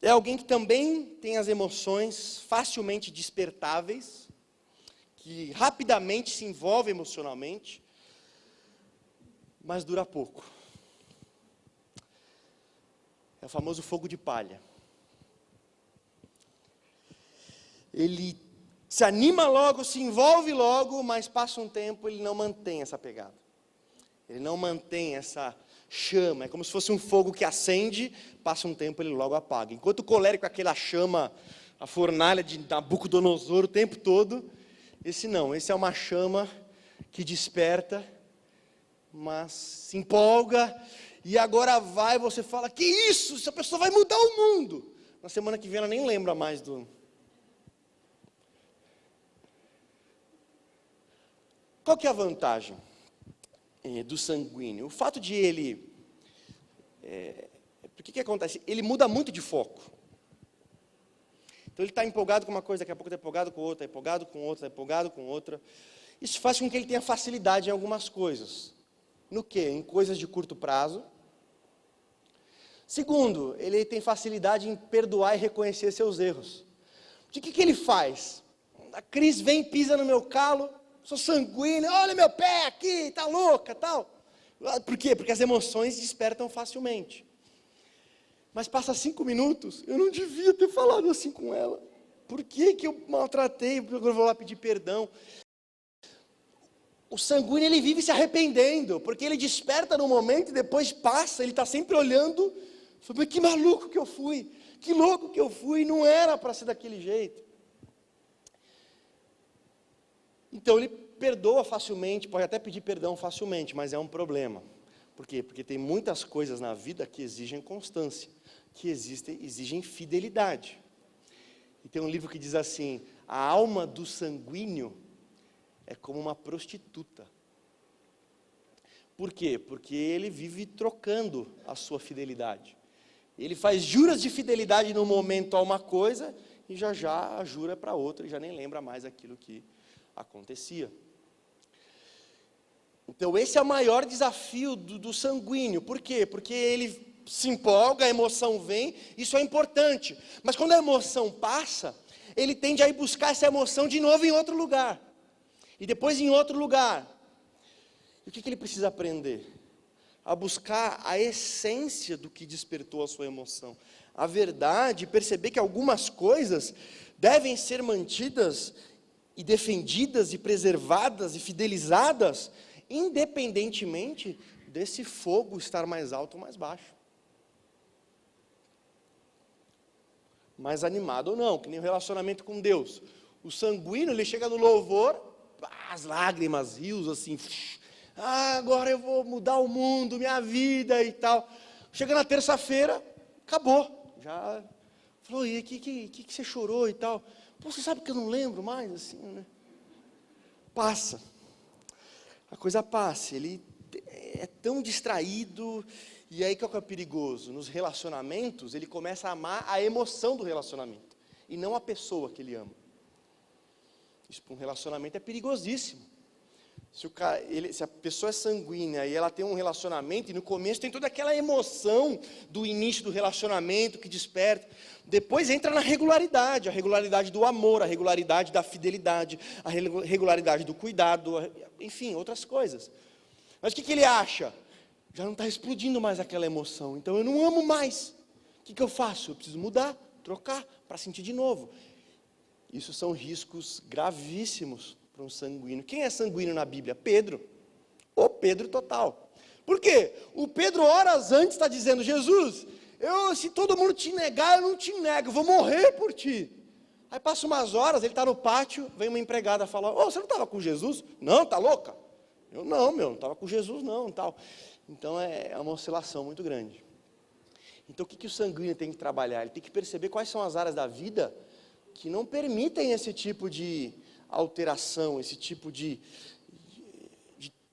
É alguém que também tem as emoções facilmente despertáveis, que rapidamente se envolve emocionalmente, mas dura pouco. É o famoso fogo de palha. Ele se anima logo, se envolve logo, mas passa um tempo, ele não mantém essa pegada. Ele não mantém essa chama. É como se fosse um fogo que acende, passa um tempo, ele logo apaga. Enquanto o colérico é aquela chama, a fornalha de Nabucodonosor o tempo todo, esse não, esse é uma chama que desperta, mas se empolga, e agora vai, você fala, que isso? Essa pessoa vai mudar o mundo. Na semana que vem ela nem lembra mais do... Qual que é a vantagem do sanguíneo? O fato de ele... Por que acontece? Ele muda muito de foco. Então ele está empolgado com uma coisa, daqui a pouco está empolgado com outra, está empolgado com outra, está empolgado com outra. Isso faz com que ele tenha facilidade em algumas coisas. No quê? Em coisas de curto prazo. Segundo, ele tem facilidade em perdoar e reconhecer seus erros. O que ele faz? A Cris vem, pisa no meu calo, sou sanguíneo, olha meu pé aqui, tá louca, tal. Por quê? Porque as emoções despertam facilmente. Mas passa 5 minutos, eu não devia ter falado assim com ela. Por que eu maltratei? Porque eu vou lá pedir perdão. O sanguíneo, ele vive se arrependendo, porque ele desperta no momento e depois passa, ele está sempre olhando, falando, que maluco que eu fui, que louco que eu fui, não era para ser daquele jeito. Então ele perdoa facilmente, pode até pedir perdão facilmente, mas é um problema. Por quê? Porque tem muitas coisas na vida que exigem constância, que exigem fidelidade. E tem um livro que diz assim, a alma do sanguíneo é como uma prostituta. Por quê? Porque ele vive trocando a sua fidelidade. Ele faz juras de fidelidade no momento a uma coisa, e já jura para outra, e já nem lembra mais aquilo que acontecia. Então esse é o maior desafio do sanguíneo. Por quê? Porque ele se empolga, a emoção vem, isso é importante. Mas quando a emoção passa, ele tende a ir buscar essa emoção de novo em outro lugar. E depois em outro lugar. E o que ele precisa aprender? A buscar a essência do que despertou a sua emoção. A verdade, perceber que algumas coisas devem ser mantidas e defendidas e preservadas e fidelizadas, independentemente desse fogo estar mais alto ou mais baixo. Mais animado ou não, que nem o relacionamento com Deus. O sanguíneo, ele chega no louvor, as lágrimas, rios assim, agora eu vou mudar o mundo, minha vida e tal. Chega na terça-feira, acabou. Já falou, e que você chorou e tal? Pô, você sabe que eu não lembro mais, assim, né? Passa. A coisa passa, ele é tão distraído, e aí que é o que é perigoso? Nos relacionamentos, ele começa a amar a emoção do relacionamento, e não a pessoa que ele ama. Isso para um relacionamento é perigosíssimo. Se a pessoa é sanguínea e ela tem um relacionamento, e no começo tem toda aquela emoção do início do relacionamento que desperta, depois entra na regularidade, a regularidade do amor, a regularidade da fidelidade, a regularidade do cuidado, enfim, outras coisas. Mas o que ele acha? Já não está explodindo mais aquela emoção, então eu não amo mais. O que eu faço? Eu preciso mudar, trocar, para sentir de novo. Isso são riscos gravíssimos para um sanguíneo. Quem é sanguíneo na Bíblia? Pedro. O Pedro total. Por quê? O Pedro, horas antes, está dizendo, Jesus, se todo mundo te negar, eu não te nego, eu vou morrer por ti. Aí passa umas horas, ele está no pátio, vem uma empregada falar, você não estava com Jesus? Não, está louca? Eu não estava com Jesus não, tal. Então é uma oscilação muito grande. Então o que o sanguíneo tem que trabalhar? Ele tem que perceber quais são as áreas da vida que não permitem esse tipo de alteração, esse tipo de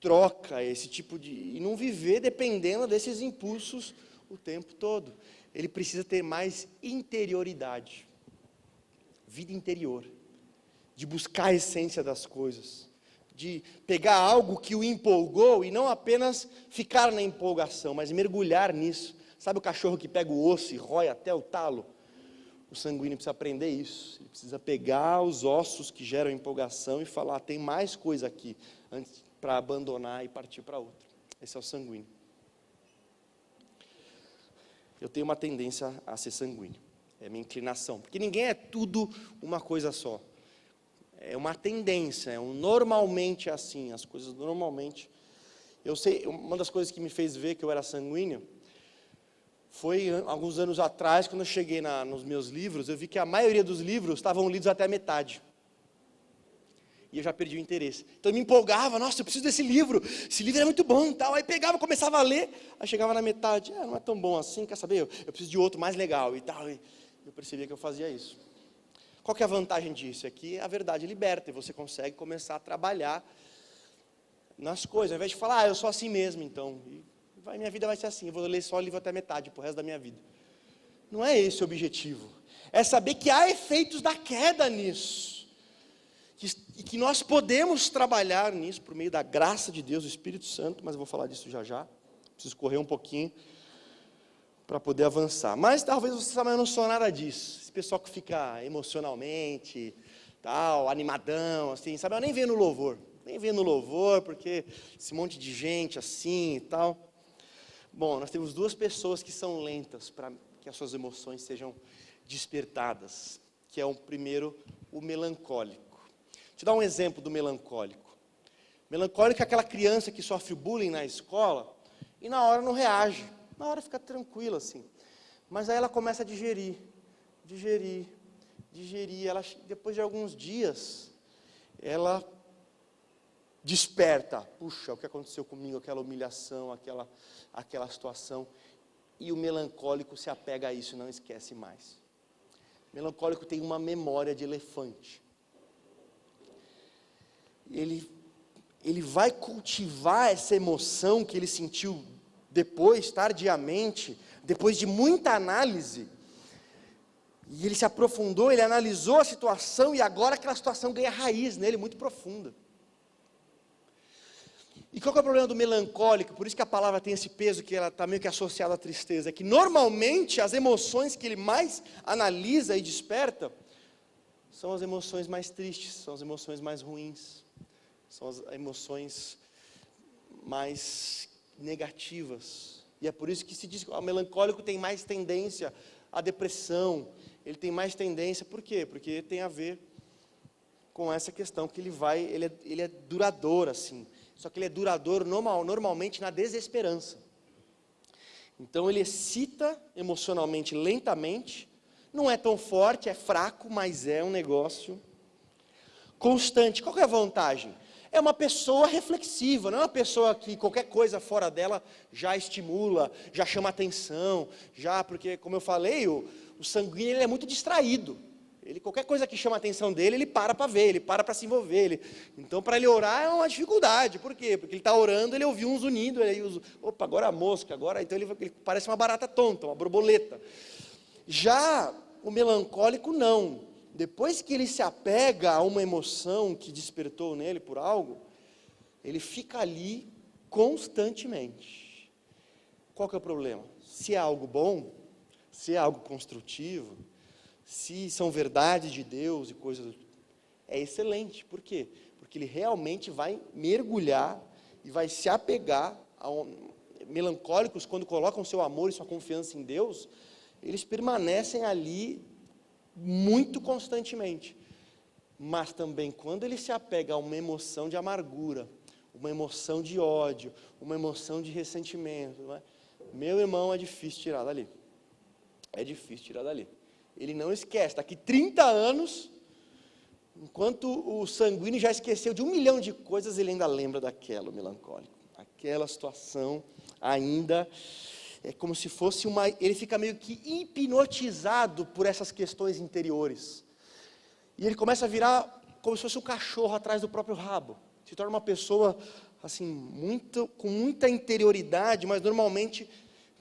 troca, esse tipo de... E não viver dependendo desses impulsos o tempo todo. Ele precisa ter mais interioridade, vida interior, de buscar a essência das coisas, de pegar algo que o empolgou e não apenas ficar na empolgação, mas mergulhar nisso. Sabe o cachorro que pega o osso e rói até o talo? O sanguíneo precisa aprender isso. Ele precisa pegar os ossos que geram empolgação e falar, tem mais coisa aqui, antes para abandonar e partir para outra. Esse é o sanguíneo. Eu tenho uma tendência a ser sanguíneo. É minha inclinação. Porque ninguém é tudo uma coisa só. É uma tendência, normalmente é assim, as coisas normalmente... Eu sei, uma das coisas que me fez ver que eu era sanguíneo, foi alguns anos atrás, quando eu cheguei nos meus livros, eu vi que a maioria dos livros estavam lidos até a metade. E eu já perdi o interesse. Então eu me empolgava, nossa, eu preciso desse livro, esse livro é muito bom e tal. Aí pegava, começava a ler, aí chegava na metade, não é tão bom assim, quer saber? Eu preciso de outro mais legal e tal. E eu percebia que eu fazia isso. Qual que é a vantagem disso? É que a verdade liberta e você consegue começar a trabalhar nas coisas. Ao invés de falar, eu sou assim mesmo, então, minha vida vai ser assim, eu vou ler só o livro até a metade, pro resto da minha vida. Não é esse o objetivo. É saber que há efeitos da queda nisso. E que nós podemos trabalhar nisso por meio da graça de Deus, do Espírito Santo, mas eu vou falar disso já já. Preciso correr um pouquinho para poder avançar. Mas talvez você saiba, eu não sou nada disso. Esse pessoal que fica emocionalmente, tal, animadão, assim, sabe? Eu nem venho no louvor. Nem venho no louvor, porque esse monte de gente assim e tal. Bom, nós temos duas pessoas que são lentas para que as suas emoções sejam despertadas. Que é o primeiro, o melancólico. Vou te dar um exemplo do melancólico. Melancólico é aquela criança que sofre bullying na escola e na hora não reage. Na hora fica tranquila assim. Mas aí ela começa a digerir. Ela, depois de alguns dias, ela desperta. Puxa, o que aconteceu comigo, aquela humilhação, aquela situação. E o melancólico se apega a isso e não esquece mais. O melancólico tem uma memória de elefante. Ele vai cultivar essa emoção que ele sentiu depois, tardiamente, depois de muita análise, e ele se aprofundou, ele analisou a situação, e agora aquela situação ganha raiz nele, muito profunda. E qual que é o problema do melancólico? Por isso que a palavra tem esse peso, que ela está meio que associada à tristeza, é que normalmente as emoções que ele mais analisa e desperta, são as emoções mais tristes, são as emoções mais ruins, são as emoções mais negativas. E é por isso que se diz que o melancólico tem mais tendência à depressão, ele tem mais tendência, por quê? Porque tem a ver com essa questão que ele é duradouro assim, só que ele é duradouro normalmente na desesperança. Então ele excita emocionalmente lentamente, não é tão forte, é fraco, mas é um negócio constante. Qual que é a vantagem? É uma pessoa reflexiva, não é uma pessoa que qualquer coisa fora dela já estimula, já chama atenção, porque, como eu falei, o sanguíneo ele é muito distraído. Qualquer coisa que chama a atenção dele, ele para ver, ele para se envolver. Então, para ele orar é uma dificuldade. Por quê? Porque ele está orando, ele ouviu um zunido, opa, agora a mosca, então ele parece uma barata tonta, uma borboleta. Já o melancólico não. Depois que ele se apega a uma emoção que despertou nele por algo, ele fica ali constantemente. Qual que é o problema? Se é algo bom, se é algo construtivo, se são verdades de Deus e coisas, é excelente. Por quê? Porque ele realmente vai mergulhar e vai se apegar melancólicos, quando colocam seu amor e sua confiança em Deus, eles permanecem ali muito constantemente. Mas também quando ele se apega a uma emoção de amargura, uma emoção de ódio, uma emoção de ressentimento, não é? Meu irmão, é difícil tirar dali. É difícil tirar dali. Ele não esquece, daqui 30 anos, enquanto o sanguíneo já esqueceu de 1 milhão de coisas, ele ainda lembra daquela, o melancólico. Aquela situação ainda é como se fosse ele fica meio que hipnotizado por essas questões interiores. E ele começa a virar como se fosse um cachorro atrás do próprio rabo. Se torna uma pessoa assim, com muita interioridade, mas normalmente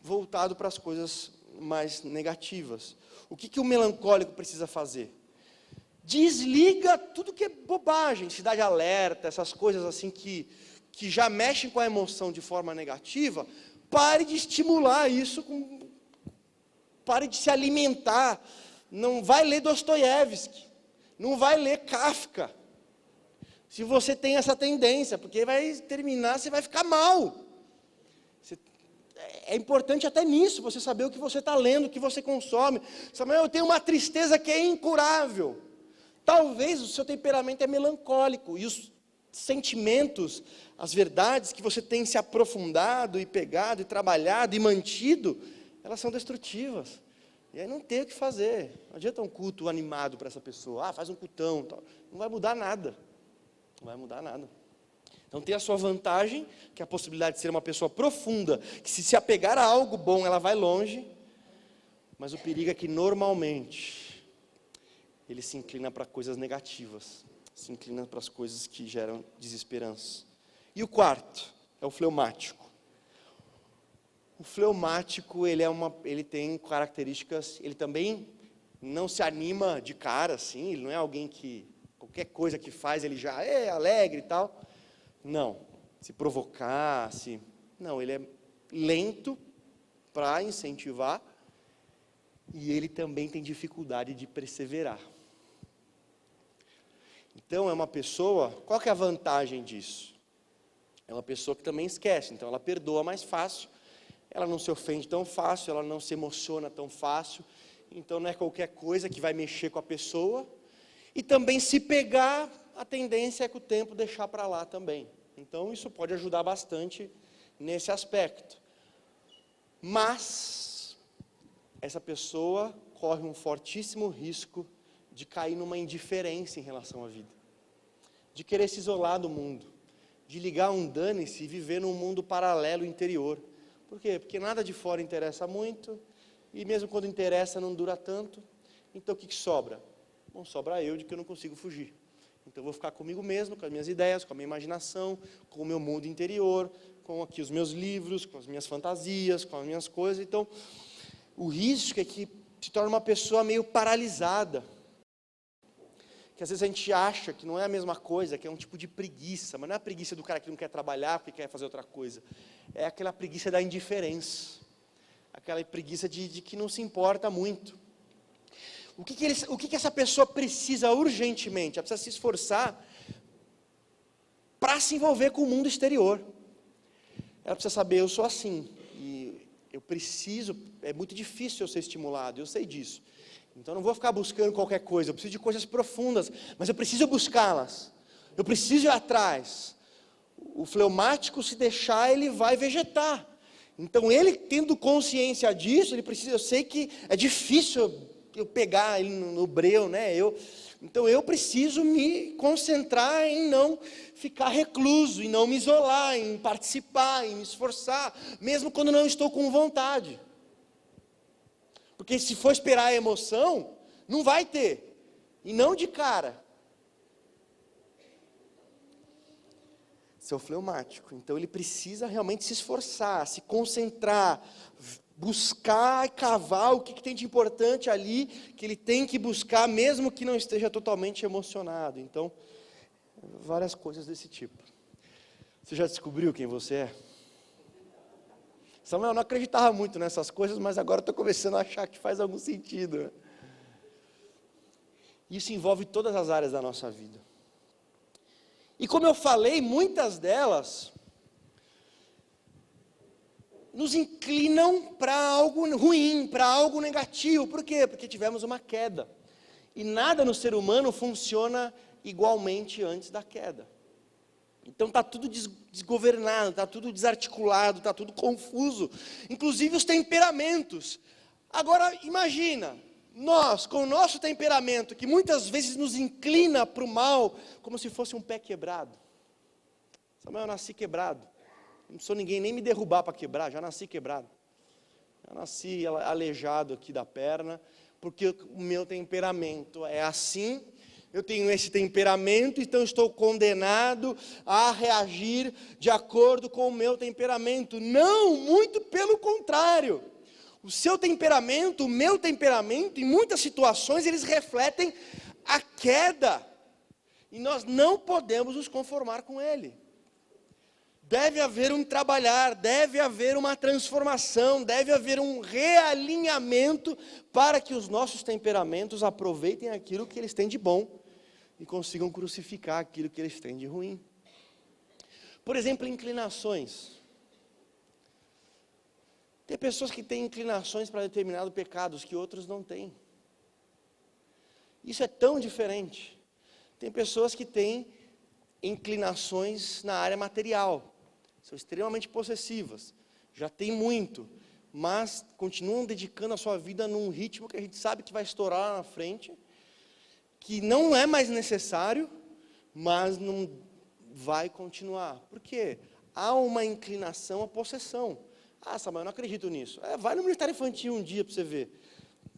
voltado para as coisas mais negativas. O que o melancólico precisa fazer? Desliga tudo que é bobagem, cidade alerta, essas coisas assim que já mexem com a emoção de forma negativa. Pare de estimular isso, pare de se alimentar. Não vai ler Dostoiévski, não vai ler Kafka, se você tem essa tendência, porque vai terminar, você vai ficar mal. É importante até nisso, você saber o que você está lendo, o que você consome. Samuel, eu tenho uma tristeza que é incurável. Talvez o seu temperamento é melancólico, e os sentimentos, as verdades que você tem se aprofundado, e pegado, e trabalhado, e mantido, elas são destrutivas. E aí não tem o que fazer. Não adianta um culto animado para essa pessoa. Faz um cultão, tal. Não vai mudar nada. Não vai mudar nada. Então tem a sua vantagem, que é a possibilidade de ser uma pessoa profunda, que se apegar a algo bom, ela vai longe. Mas o perigo é que normalmente ele se inclina para coisas negativas, se inclina para as coisas que geram desesperança. E o quarto é o fleumático. O fleumático, ele tem características, ele também não se anima de cara, assim, ele não é alguém que, qualquer coisa que faz, ele já é alegre e tal. Não, se provocar, não, ele é lento para incentivar, e ele também tem dificuldade de perseverar. Então é uma pessoa, qual que é a vantagem disso? É uma pessoa que também esquece, então ela perdoa mais fácil, ela não se ofende tão fácil, ela não se emociona tão fácil, então não é qualquer coisa que vai mexer com a pessoa, e também se pegar, a tendência é com o tempo deixar para lá também. Então isso pode ajudar bastante nesse aspecto. Mas essa pessoa corre um fortíssimo risco de cair numa indiferença em relação à vida, de querer se isolar do mundo, de ligar um dane-se e viver num mundo paralelo interior. Por quê? Porque nada de fora interessa muito, e mesmo quando interessa não dura tanto. Então o que sobra? Bom, sobra eu, de que eu não consigo fugir. Então eu vou ficar comigo mesmo, com as minhas ideias, com a minha imaginação, com o meu mundo interior, com aqui os meus livros, com as minhas fantasias, com as minhas coisas. Então o risco é que se torne uma pessoa meio paralisada, que às vezes a gente acha que não é a mesma coisa, que é um tipo de preguiça, mas não é a preguiça do cara que não quer trabalhar porque quer fazer outra coisa, é aquela preguiça da indiferença, aquela preguiça de que não se importa muito. O que essa pessoa precisa urgentemente? Ela precisa se esforçar para se envolver com o mundo exterior. Ela precisa saber, eu sou assim, e eu preciso, é muito difícil eu ser estimulado, eu sei disso. Então eu não vou ficar buscando qualquer coisa, eu preciso de coisas profundas, mas eu preciso buscá-las, eu preciso ir atrás. O fleumático, se deixar, ele vai vegetar. Então ele, tendo consciência disso, eu sei que é difícil eu pegar ele no breu, né? Então eu preciso me concentrar em não ficar recluso, em não me isolar, em participar, em me esforçar, mesmo quando não estou com vontade. Porque se for esperar a emoção, não vai ter, e não de cara. Seu fleumático, então ele precisa realmente se esforçar, se concentrar, buscar e cavar o que tem de importante ali, que ele tem que buscar, mesmo que não esteja totalmente emocionado. Então, várias coisas desse tipo. Você já descobriu quem você é? Samuel, eu não acreditava muito nessas coisas, mas agora estou começando a achar que faz algum sentido. Isso envolve todas as áreas da nossa vida. E como eu falei, muitas delas nos inclinam para algo ruim, para algo negativo. Por quê? Porque tivemos uma queda. E nada no ser humano funciona igualmente antes da queda. Então está tudo desgovernado, está tudo desarticulado, está tudo confuso. Inclusive os temperamentos. Agora imagina, nós com o nosso temperamento, que muitas vezes nos inclina para o mal, como se fosse um pé quebrado. Samuel, eu nasci quebrado. Não sou ninguém nem me derrubar para quebrar, já nasci quebrado. Já nasci aleijado aqui da perna, porque o meu temperamento é assim, eu tenho esse temperamento, então estou condenado a reagir de acordo com o meu temperamento. Não, muito pelo contrário. O seu temperamento, o meu temperamento, em muitas situações, eles refletem a queda. E nós não podemos nos conformar com ele. Deve haver um trabalhar, deve haver uma transformação, deve haver um realinhamento para que os nossos temperamentos aproveitem aquilo que eles têm de bom e consigam crucificar aquilo que eles têm de ruim. Por exemplo, inclinações. Tem pessoas que têm inclinações para determinados pecados que outros não têm. Isso é tão diferente. Tem pessoas que têm inclinações na área material. São extremamente possessivas, já tem muito, mas continuam dedicando a sua vida num ritmo que a gente sabe que vai estourar lá na frente, que não é mais necessário, mas não vai continuar. Por quê? Há uma inclinação à possessão. Ah, Samuel, eu não acredito nisso. Vai no Ministério Infantil um dia para você ver.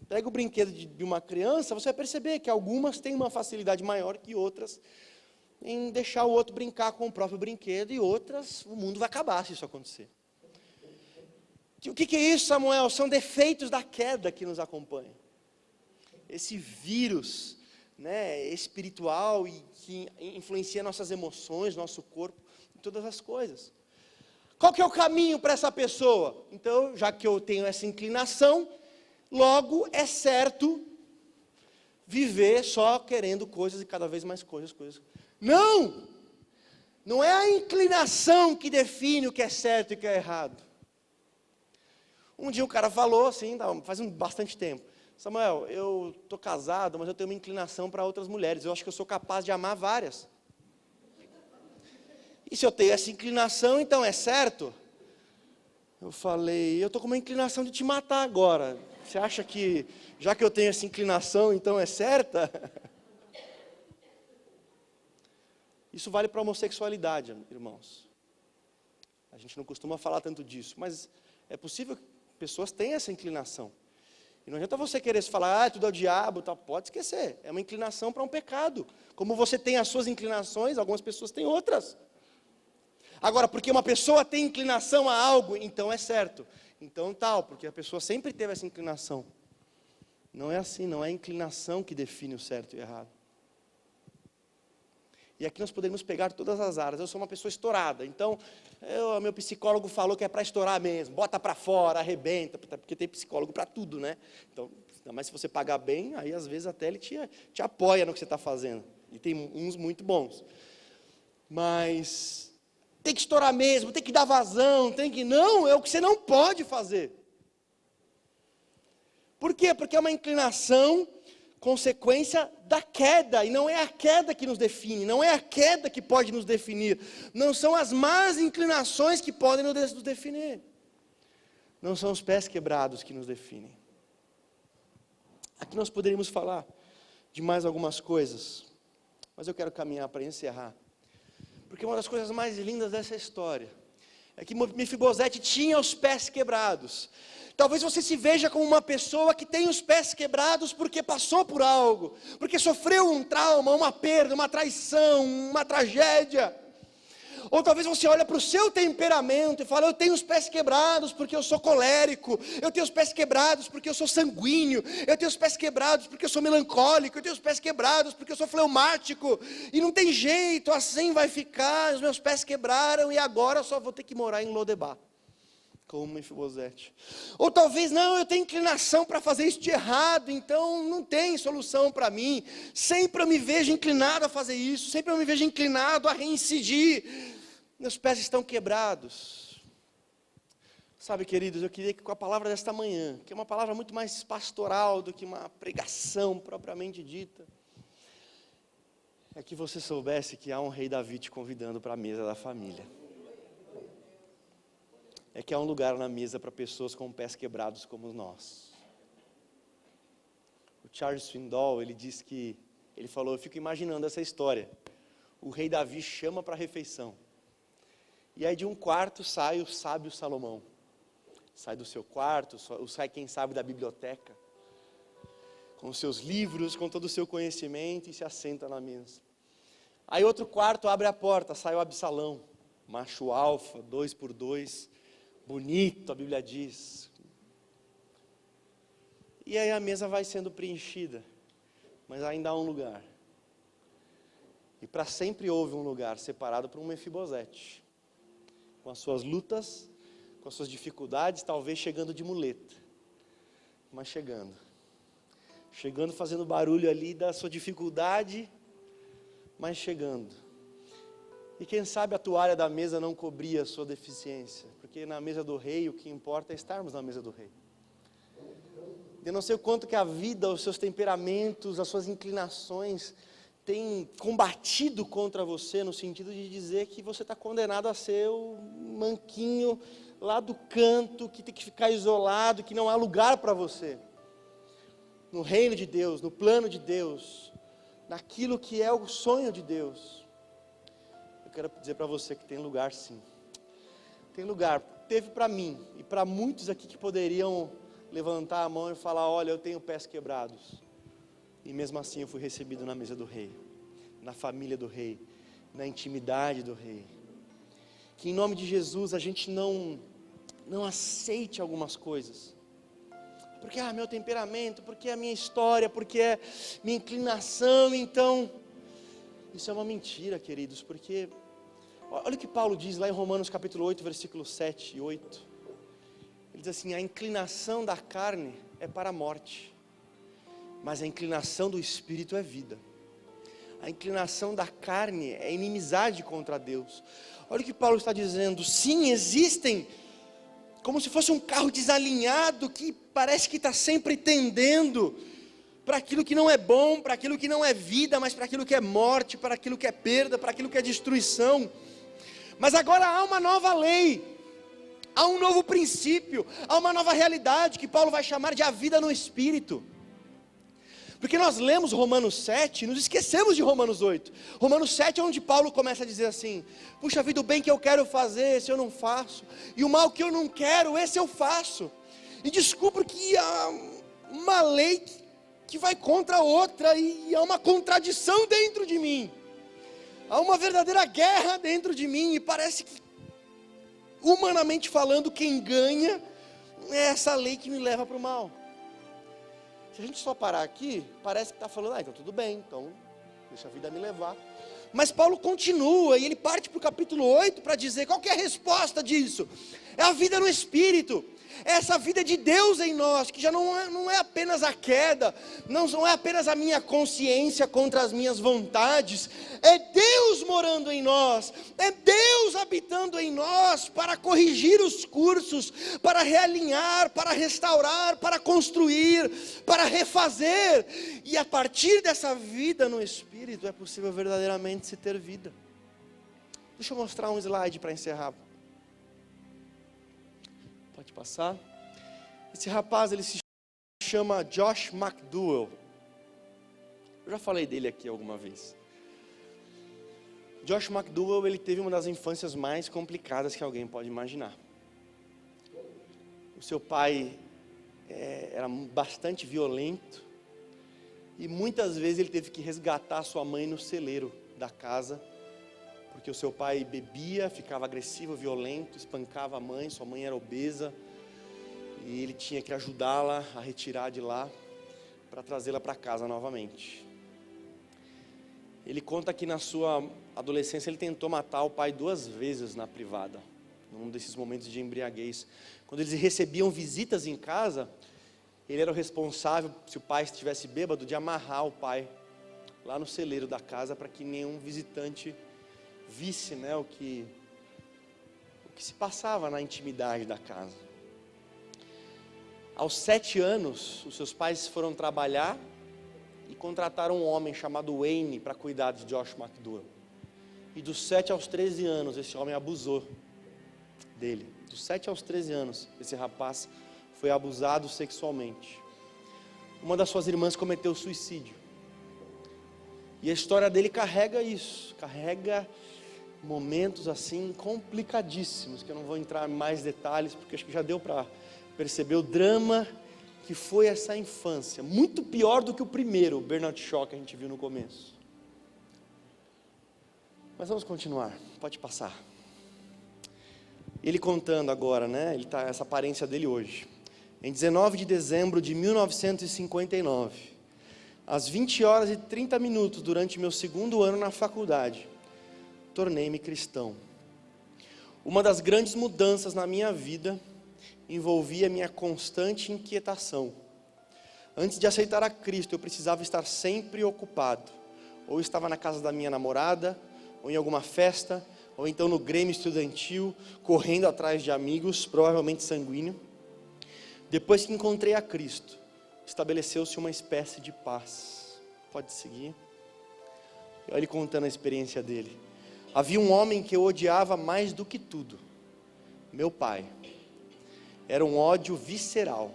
Pega o brinquedo de uma criança, você vai perceber que algumas têm uma facilidade maior que outras em deixar o outro brincar com o próprio brinquedo, e outras, o mundo vai acabar se isso acontecer. O que é isso, Samuel? São defeitos da queda que nos acompanham. Esse vírus, né, espiritual e que influencia nossas emoções, nosso corpo, todas as coisas. Qual que é o caminho para essa pessoa? Então, já que eu tenho essa inclinação, logo é certo viver só querendo coisas e cada vez mais coisas. Não! Não é a inclinação que define o que é certo e o que é errado. Um dia o cara falou assim, faz bastante tempo: Samuel, eu estou casado, mas eu tenho uma inclinação para outras mulheres. Eu acho que eu sou capaz de amar várias. E se eu tenho essa inclinação, então é certo? Eu falei: eu estou com uma inclinação de te matar agora. Você acha que, já que eu tenho essa inclinação, então é certa? Isso vale para a homossexualidade, irmãos. A gente não costuma falar tanto disso, mas é possível que pessoas tenham essa inclinação. E não adianta você querer falar, tudo é o diabo, tal. Pode esquecer, é uma inclinação para um pecado. Como você tem as suas inclinações, algumas pessoas têm outras. Agora, porque uma pessoa tem inclinação a algo, então é certo. Então porque a pessoa sempre teve essa inclinação. Não é assim, não é a inclinação que define o certo e o errado. E aqui nós podemos pegar todas as áreas. Eu sou uma pessoa estourada, então meu psicólogo falou que é para estourar mesmo, bota para fora, arrebenta, porque tem psicólogo para tudo, né? Então, ainda mais se você pagar bem, aí às vezes até ele te apoia no que você está fazendo. E tem uns muito bons. Mas tem que estourar mesmo, tem que dar vazão, não, é o que você não pode fazer. Por quê? Porque é uma inclinação consequência da queda, e não é a queda que nos define, não é a queda que pode nos definir, não são as más inclinações que podem nos definir, não são os pés quebrados que nos definem. Aqui nós poderíamos falar de mais algumas coisas, mas eu quero caminhar para encerrar, porque uma das coisas mais lindas dessa história é que Mefibosete tinha os pés quebrados. Talvez você se veja como uma pessoa que tem os pés quebrados porque passou por algo, porque sofreu um trauma, uma perda, uma traição, uma tragédia. Ou talvez você olhe para o seu temperamento e fala: eu tenho os pés quebrados porque eu sou colérico, eu tenho os pés quebrados porque eu sou sanguíneo, eu tenho os pés quebrados porque eu sou melancólico, eu tenho os pés quebrados porque eu sou fleumático, e não tem jeito, assim vai ficar, os meus pés quebraram e agora eu só vou ter que morar em Lodebar, como Mefibosete. Ou talvez, não, eu tenho inclinação para fazer isso de errado, então não tem solução para mim, sempre eu me vejo inclinado a fazer isso, sempre eu me vejo inclinado a reincidir, meus pés estão quebrados. Sabe, queridos, eu queria que com a palavra desta manhã, que é uma palavra muito mais pastoral do que uma pregação propriamente dita, é que você soubesse que há um rei Davi te convidando para a mesa da família. É que há um lugar na mesa para pessoas com pés quebrados como nós. O Charles Swindoll, ele falou: eu fico imaginando essa história. O rei Davi chama para a refeição. E aí de um quarto sai o sábio Salomão. Sai do seu quarto, sai quem sabe da biblioteca. com seus livros, com todo o seu conhecimento, e se assenta na mesa. Aí outro quarto abre a porta, sai o Absalão, macho alfa, 2x2, bonito, a Bíblia diz. E aí a mesa vai sendo preenchida, mas ainda há um lugar. E para sempre houve um lugar separado para um Mefibosete, com as suas lutas, com as suas dificuldades, talvez chegando de muleta, mas chegando fazendo barulho ali da sua dificuldade, mas chegando. E quem sabe a toalha da mesa não cobria a sua deficiência, porque na mesa do rei o que importa é estarmos na mesa do rei. Eu não sei o quanto que a vida, os seus temperamentos, as suas inclinações têm combatido contra você, no sentido de dizer que você está condenado a ser o manquinho lá do canto, que tem que ficar isolado, que não há lugar para você. No reino de Deus, no plano de Deus, naquilo que é o sonho de Deus. Eu quero dizer para você que tem lugar sim. Tem lugar, teve para mim e para muitos aqui que poderiam levantar a mão e falar: olha, eu tenho pés quebrados. E mesmo assim eu fui recebido na mesa do rei, na família do rei, na intimidade do rei. Que em nome de Jesus a gente não aceite algumas coisas. Porque é meu temperamento, porque é a minha história, porque é minha inclinação, então... Isso é uma mentira, queridos, porque... Olha o que Paulo diz lá em Romanos capítulo 8, versículos 7 e 8. Ele diz assim: a inclinação da carne é para a morte, mas a inclinação do Espírito é vida. A inclinação da carne é inimizade contra Deus. Olha o que Paulo está dizendo: sim, existem, como se fosse um carro desalinhado, que parece que está sempre tendendo para aquilo que não é bom, para aquilo que não é vida, mas para aquilo que é morte, para aquilo que é perda, para aquilo que é destruição. Mas agora há uma nova lei, há um novo princípio, há uma nova realidade que Paulo vai chamar de a vida no Espírito. Porque nós lemos Romanos 7 e nos esquecemos de Romanos 8. Romanos 7 é onde Paulo começa a dizer assim: puxa vida, o bem que eu quero fazer, esse eu não faço, e o mal que eu não quero, esse eu faço. E descubro que há uma lei que vai contra a outra, e há uma contradição dentro de mim. Há uma verdadeira guerra dentro de mim, e parece que, humanamente falando, quem ganha é essa lei que me leva para o mal. Se a gente só parar aqui, parece que está falando: então tudo bem, então deixa a vida me levar. Mas Paulo continua, e ele parte para o capítulo 8 para dizer qual que é a resposta disso. É a vida no Espírito, é essa vida de Deus em nós, que já não é apenas a queda, não é apenas a minha consciência contra as minhas vontades, é Deus morando em nós, é Deus habitando em nós, para corrigir os cursos, para realinhar, para restaurar, para construir, para refazer, e a partir dessa vida no Espírito é possível verdadeiramente se ter vida. Deixa eu mostrar um slide para encerrar. Pode passar. Esse rapaz, ele se chama Josh McDowell. Eu já falei dele aqui alguma vez. Josh McDowell, ele teve uma das infâncias mais complicadas que alguém pode imaginar. O seu pai era bastante violento, e muitas vezes ele teve que resgatar sua mãe no celeiro da casa, porque o seu pai bebia, ficava agressivo, violento, espancava a mãe. Sua mãe era obesa, e ele tinha que ajudá-la a retirar de lá, para trazê-la para casa novamente. Ele conta que na sua adolescência ele tentou matar o pai 2 vezes na privada, num desses momentos de embriaguez. Quando eles recebiam visitas em casa, ele era o responsável, se o pai estivesse bêbado, de amarrar o pai lá no celeiro da casa, para que nenhum visitante visse, o que se passava na intimidade da casa. Aos 7 anos, os seus pais foram trabalhar e contrataram um homem chamado Wayne para cuidar de Josh McDowell. E dos 7 aos 13 anos, esse homem abusou dele. Dos 7 aos 13 anos, esse rapaz foi abusado sexualmente. Uma das suas irmãs cometeu suicídio. E a história dele carrega isso, carrega momentos assim complicadíssimos, que eu não vou entrar em mais detalhes, porque acho que já deu para perceber o drama que foi essa infância, muito pior do que o primeiro Bernard Shaw que a gente viu no começo. Mas vamos continuar, pode passar. Ele contando agora, né? Essa aparência dele hoje. Em 19 de dezembro de 1959, às 20h30, durante meu segundo ano na faculdade, tornei-me cristão. Uma das grandes mudanças na minha vida envolvia minha constante inquietação. Antes de aceitar a Cristo, eu precisava estar sempre ocupado. Ou estava na casa da minha namorada, ou em alguma festa, ou então no grêmio estudantil, correndo atrás de amigos, provavelmente sanguíneo. Depois que encontrei a Cristo, estabeleceu-se uma espécie de paz. Pode seguir. Olha ele contando a experiência dele. Havia um homem que eu odiava mais do que tudo. Meu pai. Era um ódio visceral.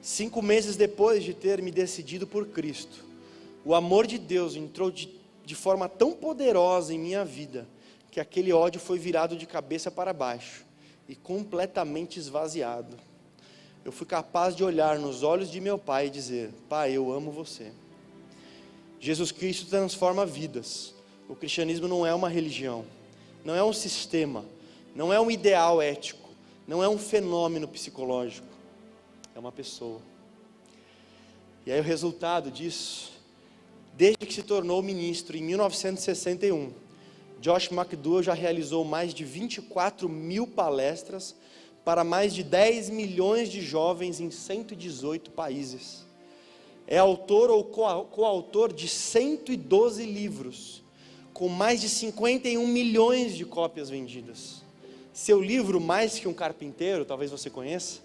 5 meses depois de ter me decidido por Cristo, o amor de Deus entrou de forma tão poderosa em minha vida, que aquele ódio foi virado de cabeça para baixo e completamente esvaziado. Eu fui capaz de olhar nos olhos de meu pai e dizer: Pai, eu amo você. Jesus Cristo transforma vidas. O cristianismo não é uma religião, não é um sistema, não é um ideal ético, não é um fenômeno psicológico, é uma pessoa. E aí o resultado disso, desde que se tornou ministro em 1961, Josh McDowell já realizou mais de 24 mil palestras para mais de 10 milhões de jovens em 118 países. É autor ou coautor de 112 livros, com mais de 51 milhões de cópias vendidas. Seu livro, Mais que um Carpinteiro, talvez você conheça,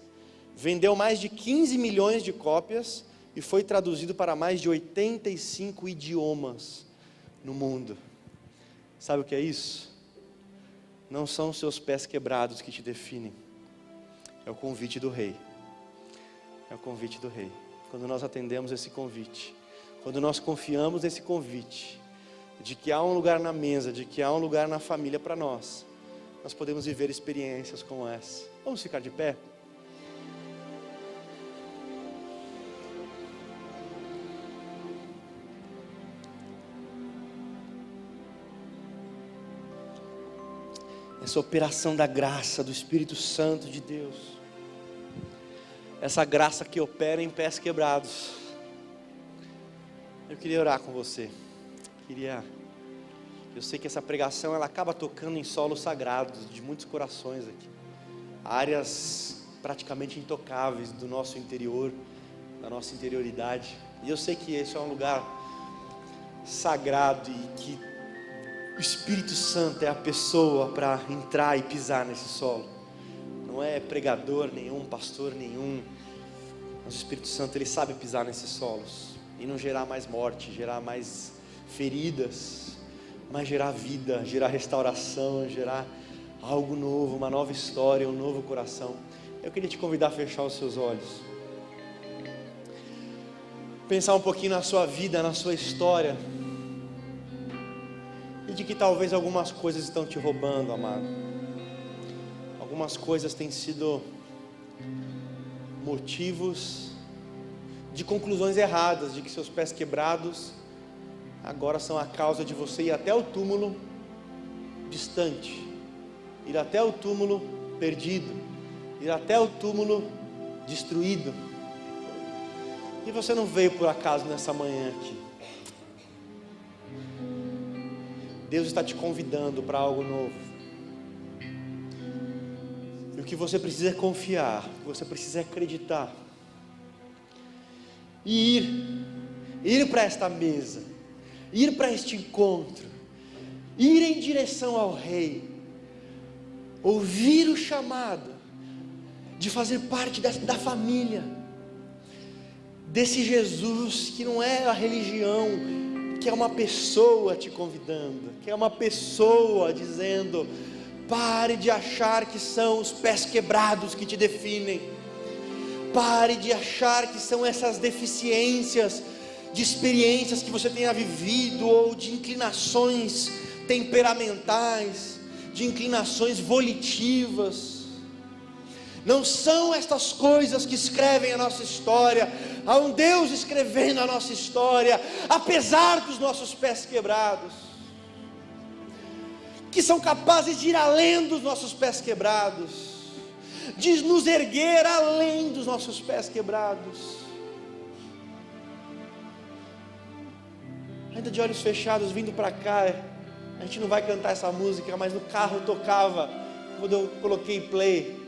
vendeu mais de 15 milhões de cópias e foi traduzido para mais de 85 idiomas no mundo. Sabe o que é isso? Não são os seus pés quebrados que te definem. É o convite do Rei. É o convite do Rei. Quando nós atendemos esse convite, quando nós confiamos nesse convite, de que há um lugar na mesa, de que há um lugar na família para nós podemos viver experiências como essa. Vamos ficar de pé? Essa operação da graça do Espírito Santo de Deus, essa graça que opera em pés quebrados. Eu queria orar com você. Eu sei que essa pregação ela acaba tocando em solos sagrados de muitos corações aqui, áreas praticamente intocáveis do nosso interior, da nossa interioridade. E eu sei que esse é um lugar sagrado e que o Espírito Santo é a pessoa para entrar e pisar nesse solo. Não é pregador nenhum, pastor nenhum, mas o Espírito Santo ele sabe pisar nesses solos e não gerar mais morte, gerar mais feridas, mas gerar vida, gerar restauração, gerar algo novo, uma nova história, um novo coração. Eu queria te convidar a fechar os seus olhos, pensar um pouquinho na sua vida, na sua história, e de que talvez algumas coisas estão te roubando, amado. Algumas coisas têm sido motivos de conclusões erradas, de que seus pés quebrados agora são a causa de você ir até o túmulo distante, ir até o túmulo perdido, ir até o túmulo destruído. E você não veio por acaso nessa manhã aqui. Deus está te convidando para algo novo. E o que você precisa é confiar, o que você precisa é acreditar. E ir para esta mesa, ir para este encontro, ir em direção ao Rei, ouvir o chamado de fazer parte da família, desse Jesus que não é a religião, que é uma pessoa te convidando, que é uma pessoa dizendo: pare de achar que são os pés quebrados que te definem, pare de achar que são essas deficiências de experiências que você tenha vivido, ou de inclinações temperamentais, de inclinações volitivas, Não são estas coisas que escrevem a nossa história. Há um Deus escrevendo a nossa história, apesar dos nossos pés quebrados, que são capazes de ir além dos nossos pés quebrados, de nos erguer além dos nossos pés quebrados. Ainda de olhos fechados, vindo para cá, a gente não vai cantar essa música, mas no carro eu tocava, quando eu coloquei play,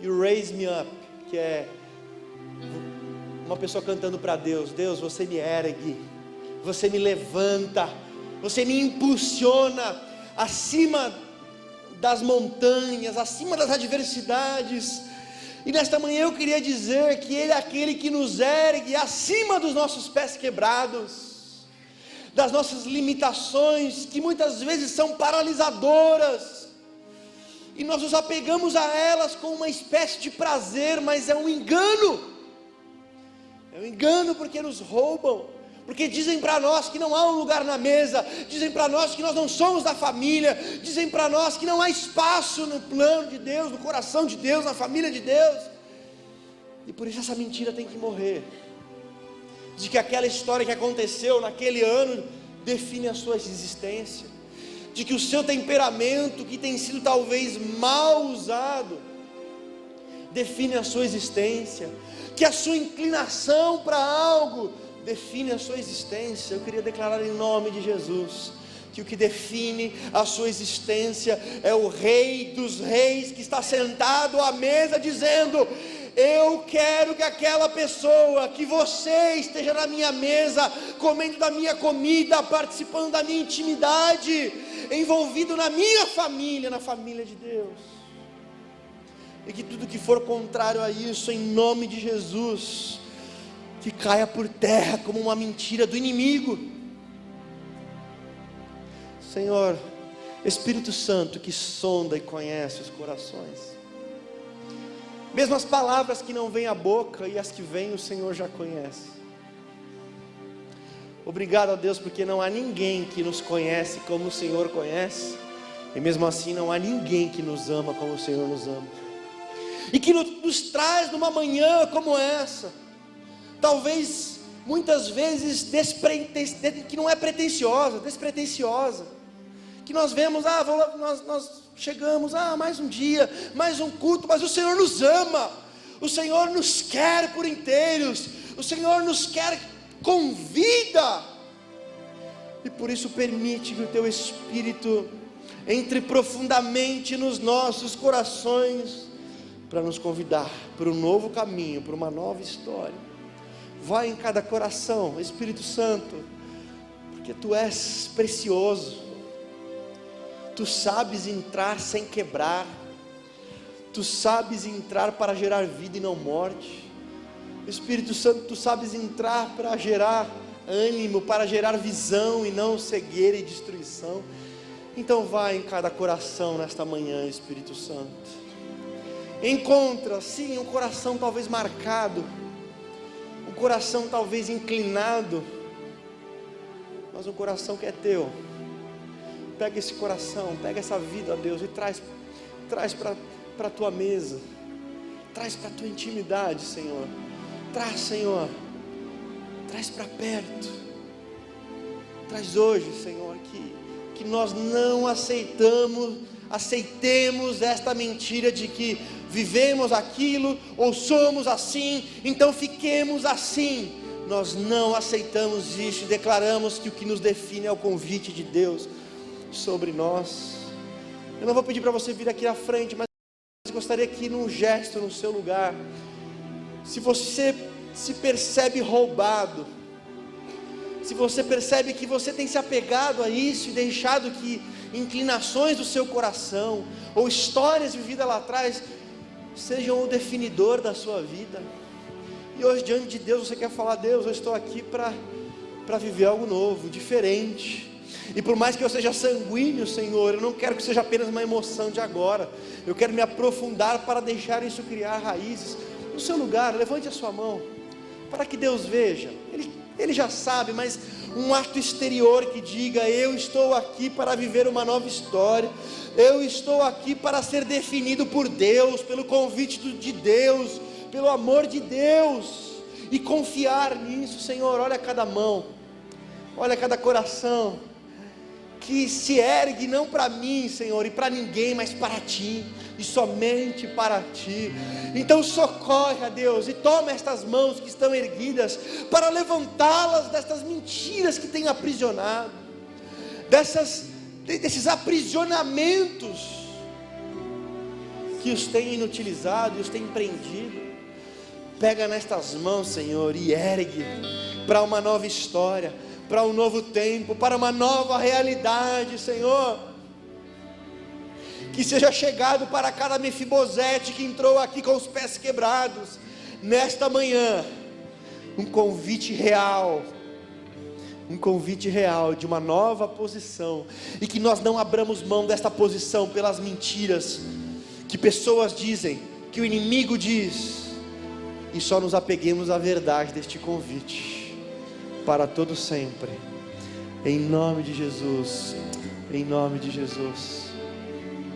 You Raise Me Up, que é uma pessoa cantando para Deus: Deus, você me ergue, você me levanta, você me impulsiona acima das montanhas, acima das adversidades. E nesta manhã eu queria dizer que Ele é aquele que nos ergue acima dos nossos pés quebrados, das nossas limitações, que muitas vezes são paralisadoras, e nós nos apegamos a elas com uma espécie de prazer, mas é um engano. É um engano, porque nos roubam, porque dizem para nós que não há um lugar na mesa, dizem para nós que nós não somos da família, dizem para nós que não há espaço no plano de Deus, no coração de Deus, na família de Deus. E por isso essa mentira tem que morrer, de que aquela história que aconteceu naquele ano define a sua existência, de que o seu temperamento, que tem sido talvez mal usado, define a sua existência, que a sua inclinação para algo define a sua existência. Eu queria declarar em nome de Jesus, que o que define a sua existência é o Rei dos Reis, que está sentado à mesa dizendo: eu quero que aquela pessoa, que você esteja na minha mesa, comendo da minha comida, participando da minha intimidade, envolvido na minha família, na família de Deus. E que tudo que for contrário a isso, em nome de Jesus, que caia por terra como uma mentira do inimigo. Senhor, Espírito Santo, que sonda e conhece os corações, mesmo as palavras que não vêm à boca e as que vêm, o Senhor já conhece. Obrigado a Deus, porque não há ninguém que nos conhece como o Senhor conhece, e mesmo assim não há ninguém que nos ama como o Senhor nos ama, e que nos traz numa manhã como essa, talvez muitas vezes que não é pretensiosa, despretensiosa, que nós vemos, nós chegamos, mais um dia, mais um culto, mas o Senhor nos ama, o Senhor nos quer por inteiros, o Senhor nos quer com vida, e por isso permite que o Teu Espírito entre profundamente nos nossos corações, para nos convidar para um novo caminho, para uma nova história. Vai em cada coração, Espírito Santo, porque Tu és precioso, Tu sabes entrar sem quebrar, Tu sabes entrar para gerar vida e não morte. Espírito Santo, Tu sabes entrar para gerar ânimo, para gerar visão e não cegueira e destruição. Então vai em cada coração nesta manhã, Espírito Santo. Encontra, sim, um coração talvez marcado, um coração talvez inclinado, mas um coração que é Teu. Pega esse coração, pega essa vida, Deus, e traz para a Tua mesa, traz para a Tua intimidade, Senhor. Traz, Senhor, traz para perto, traz hoje, Senhor, que nós não aceitemos esta mentira de que vivemos aquilo, ou somos assim, então fiquemos assim. Nós não aceitamos isso e declaramos que o que nos define é o convite de Deus sobre nós. Eu não vou pedir para você vir aqui à frente, mas gostaria que num gesto no seu lugar, se você se percebe roubado, se você percebe que você tem se apegado a isso e deixado que inclinações do seu coração, ou histórias vividas lá atrás, sejam o definidor da sua vida, e hoje diante de Deus você quer falar: Deus, eu estou aqui para viver algo novo, diferente, e por mais que eu seja sanguíneo, Senhor, eu não quero que seja apenas uma emoção de agora, eu quero me aprofundar para deixar isso criar raízes. No seu lugar, levante a sua mão, para que Deus veja. Ele já sabe, mas um ato exterior que diga: eu estou aqui para viver uma nova história, eu estou aqui para ser definido por Deus, pelo convite de Deus, pelo amor de Deus, e confiar nisso. Senhor, olha cada mão, olha cada coração que se ergue não para mim, Senhor, e para ninguém, mas para Ti, e somente para Ti. Então socorre, a Deus, e toma estas mãos que estão erguidas, para levantá-las destas mentiras que têm aprisionado, desses aprisionamentos que os têm inutilizado e os têm prendido. Pega nestas mãos, Senhor, e ergue para uma nova história, para um novo tempo, para uma nova realidade, Senhor. Que seja chegado para cada Mefibosete que entrou aqui com os pés quebrados, nesta manhã, um convite real de uma nova posição, e que nós não abramos mão desta posição pelas mentiras que pessoas dizem, que o inimigo diz, e só nos apeguemos à verdade deste convite, para todo sempre, em nome de Jesus, em nome de Jesus.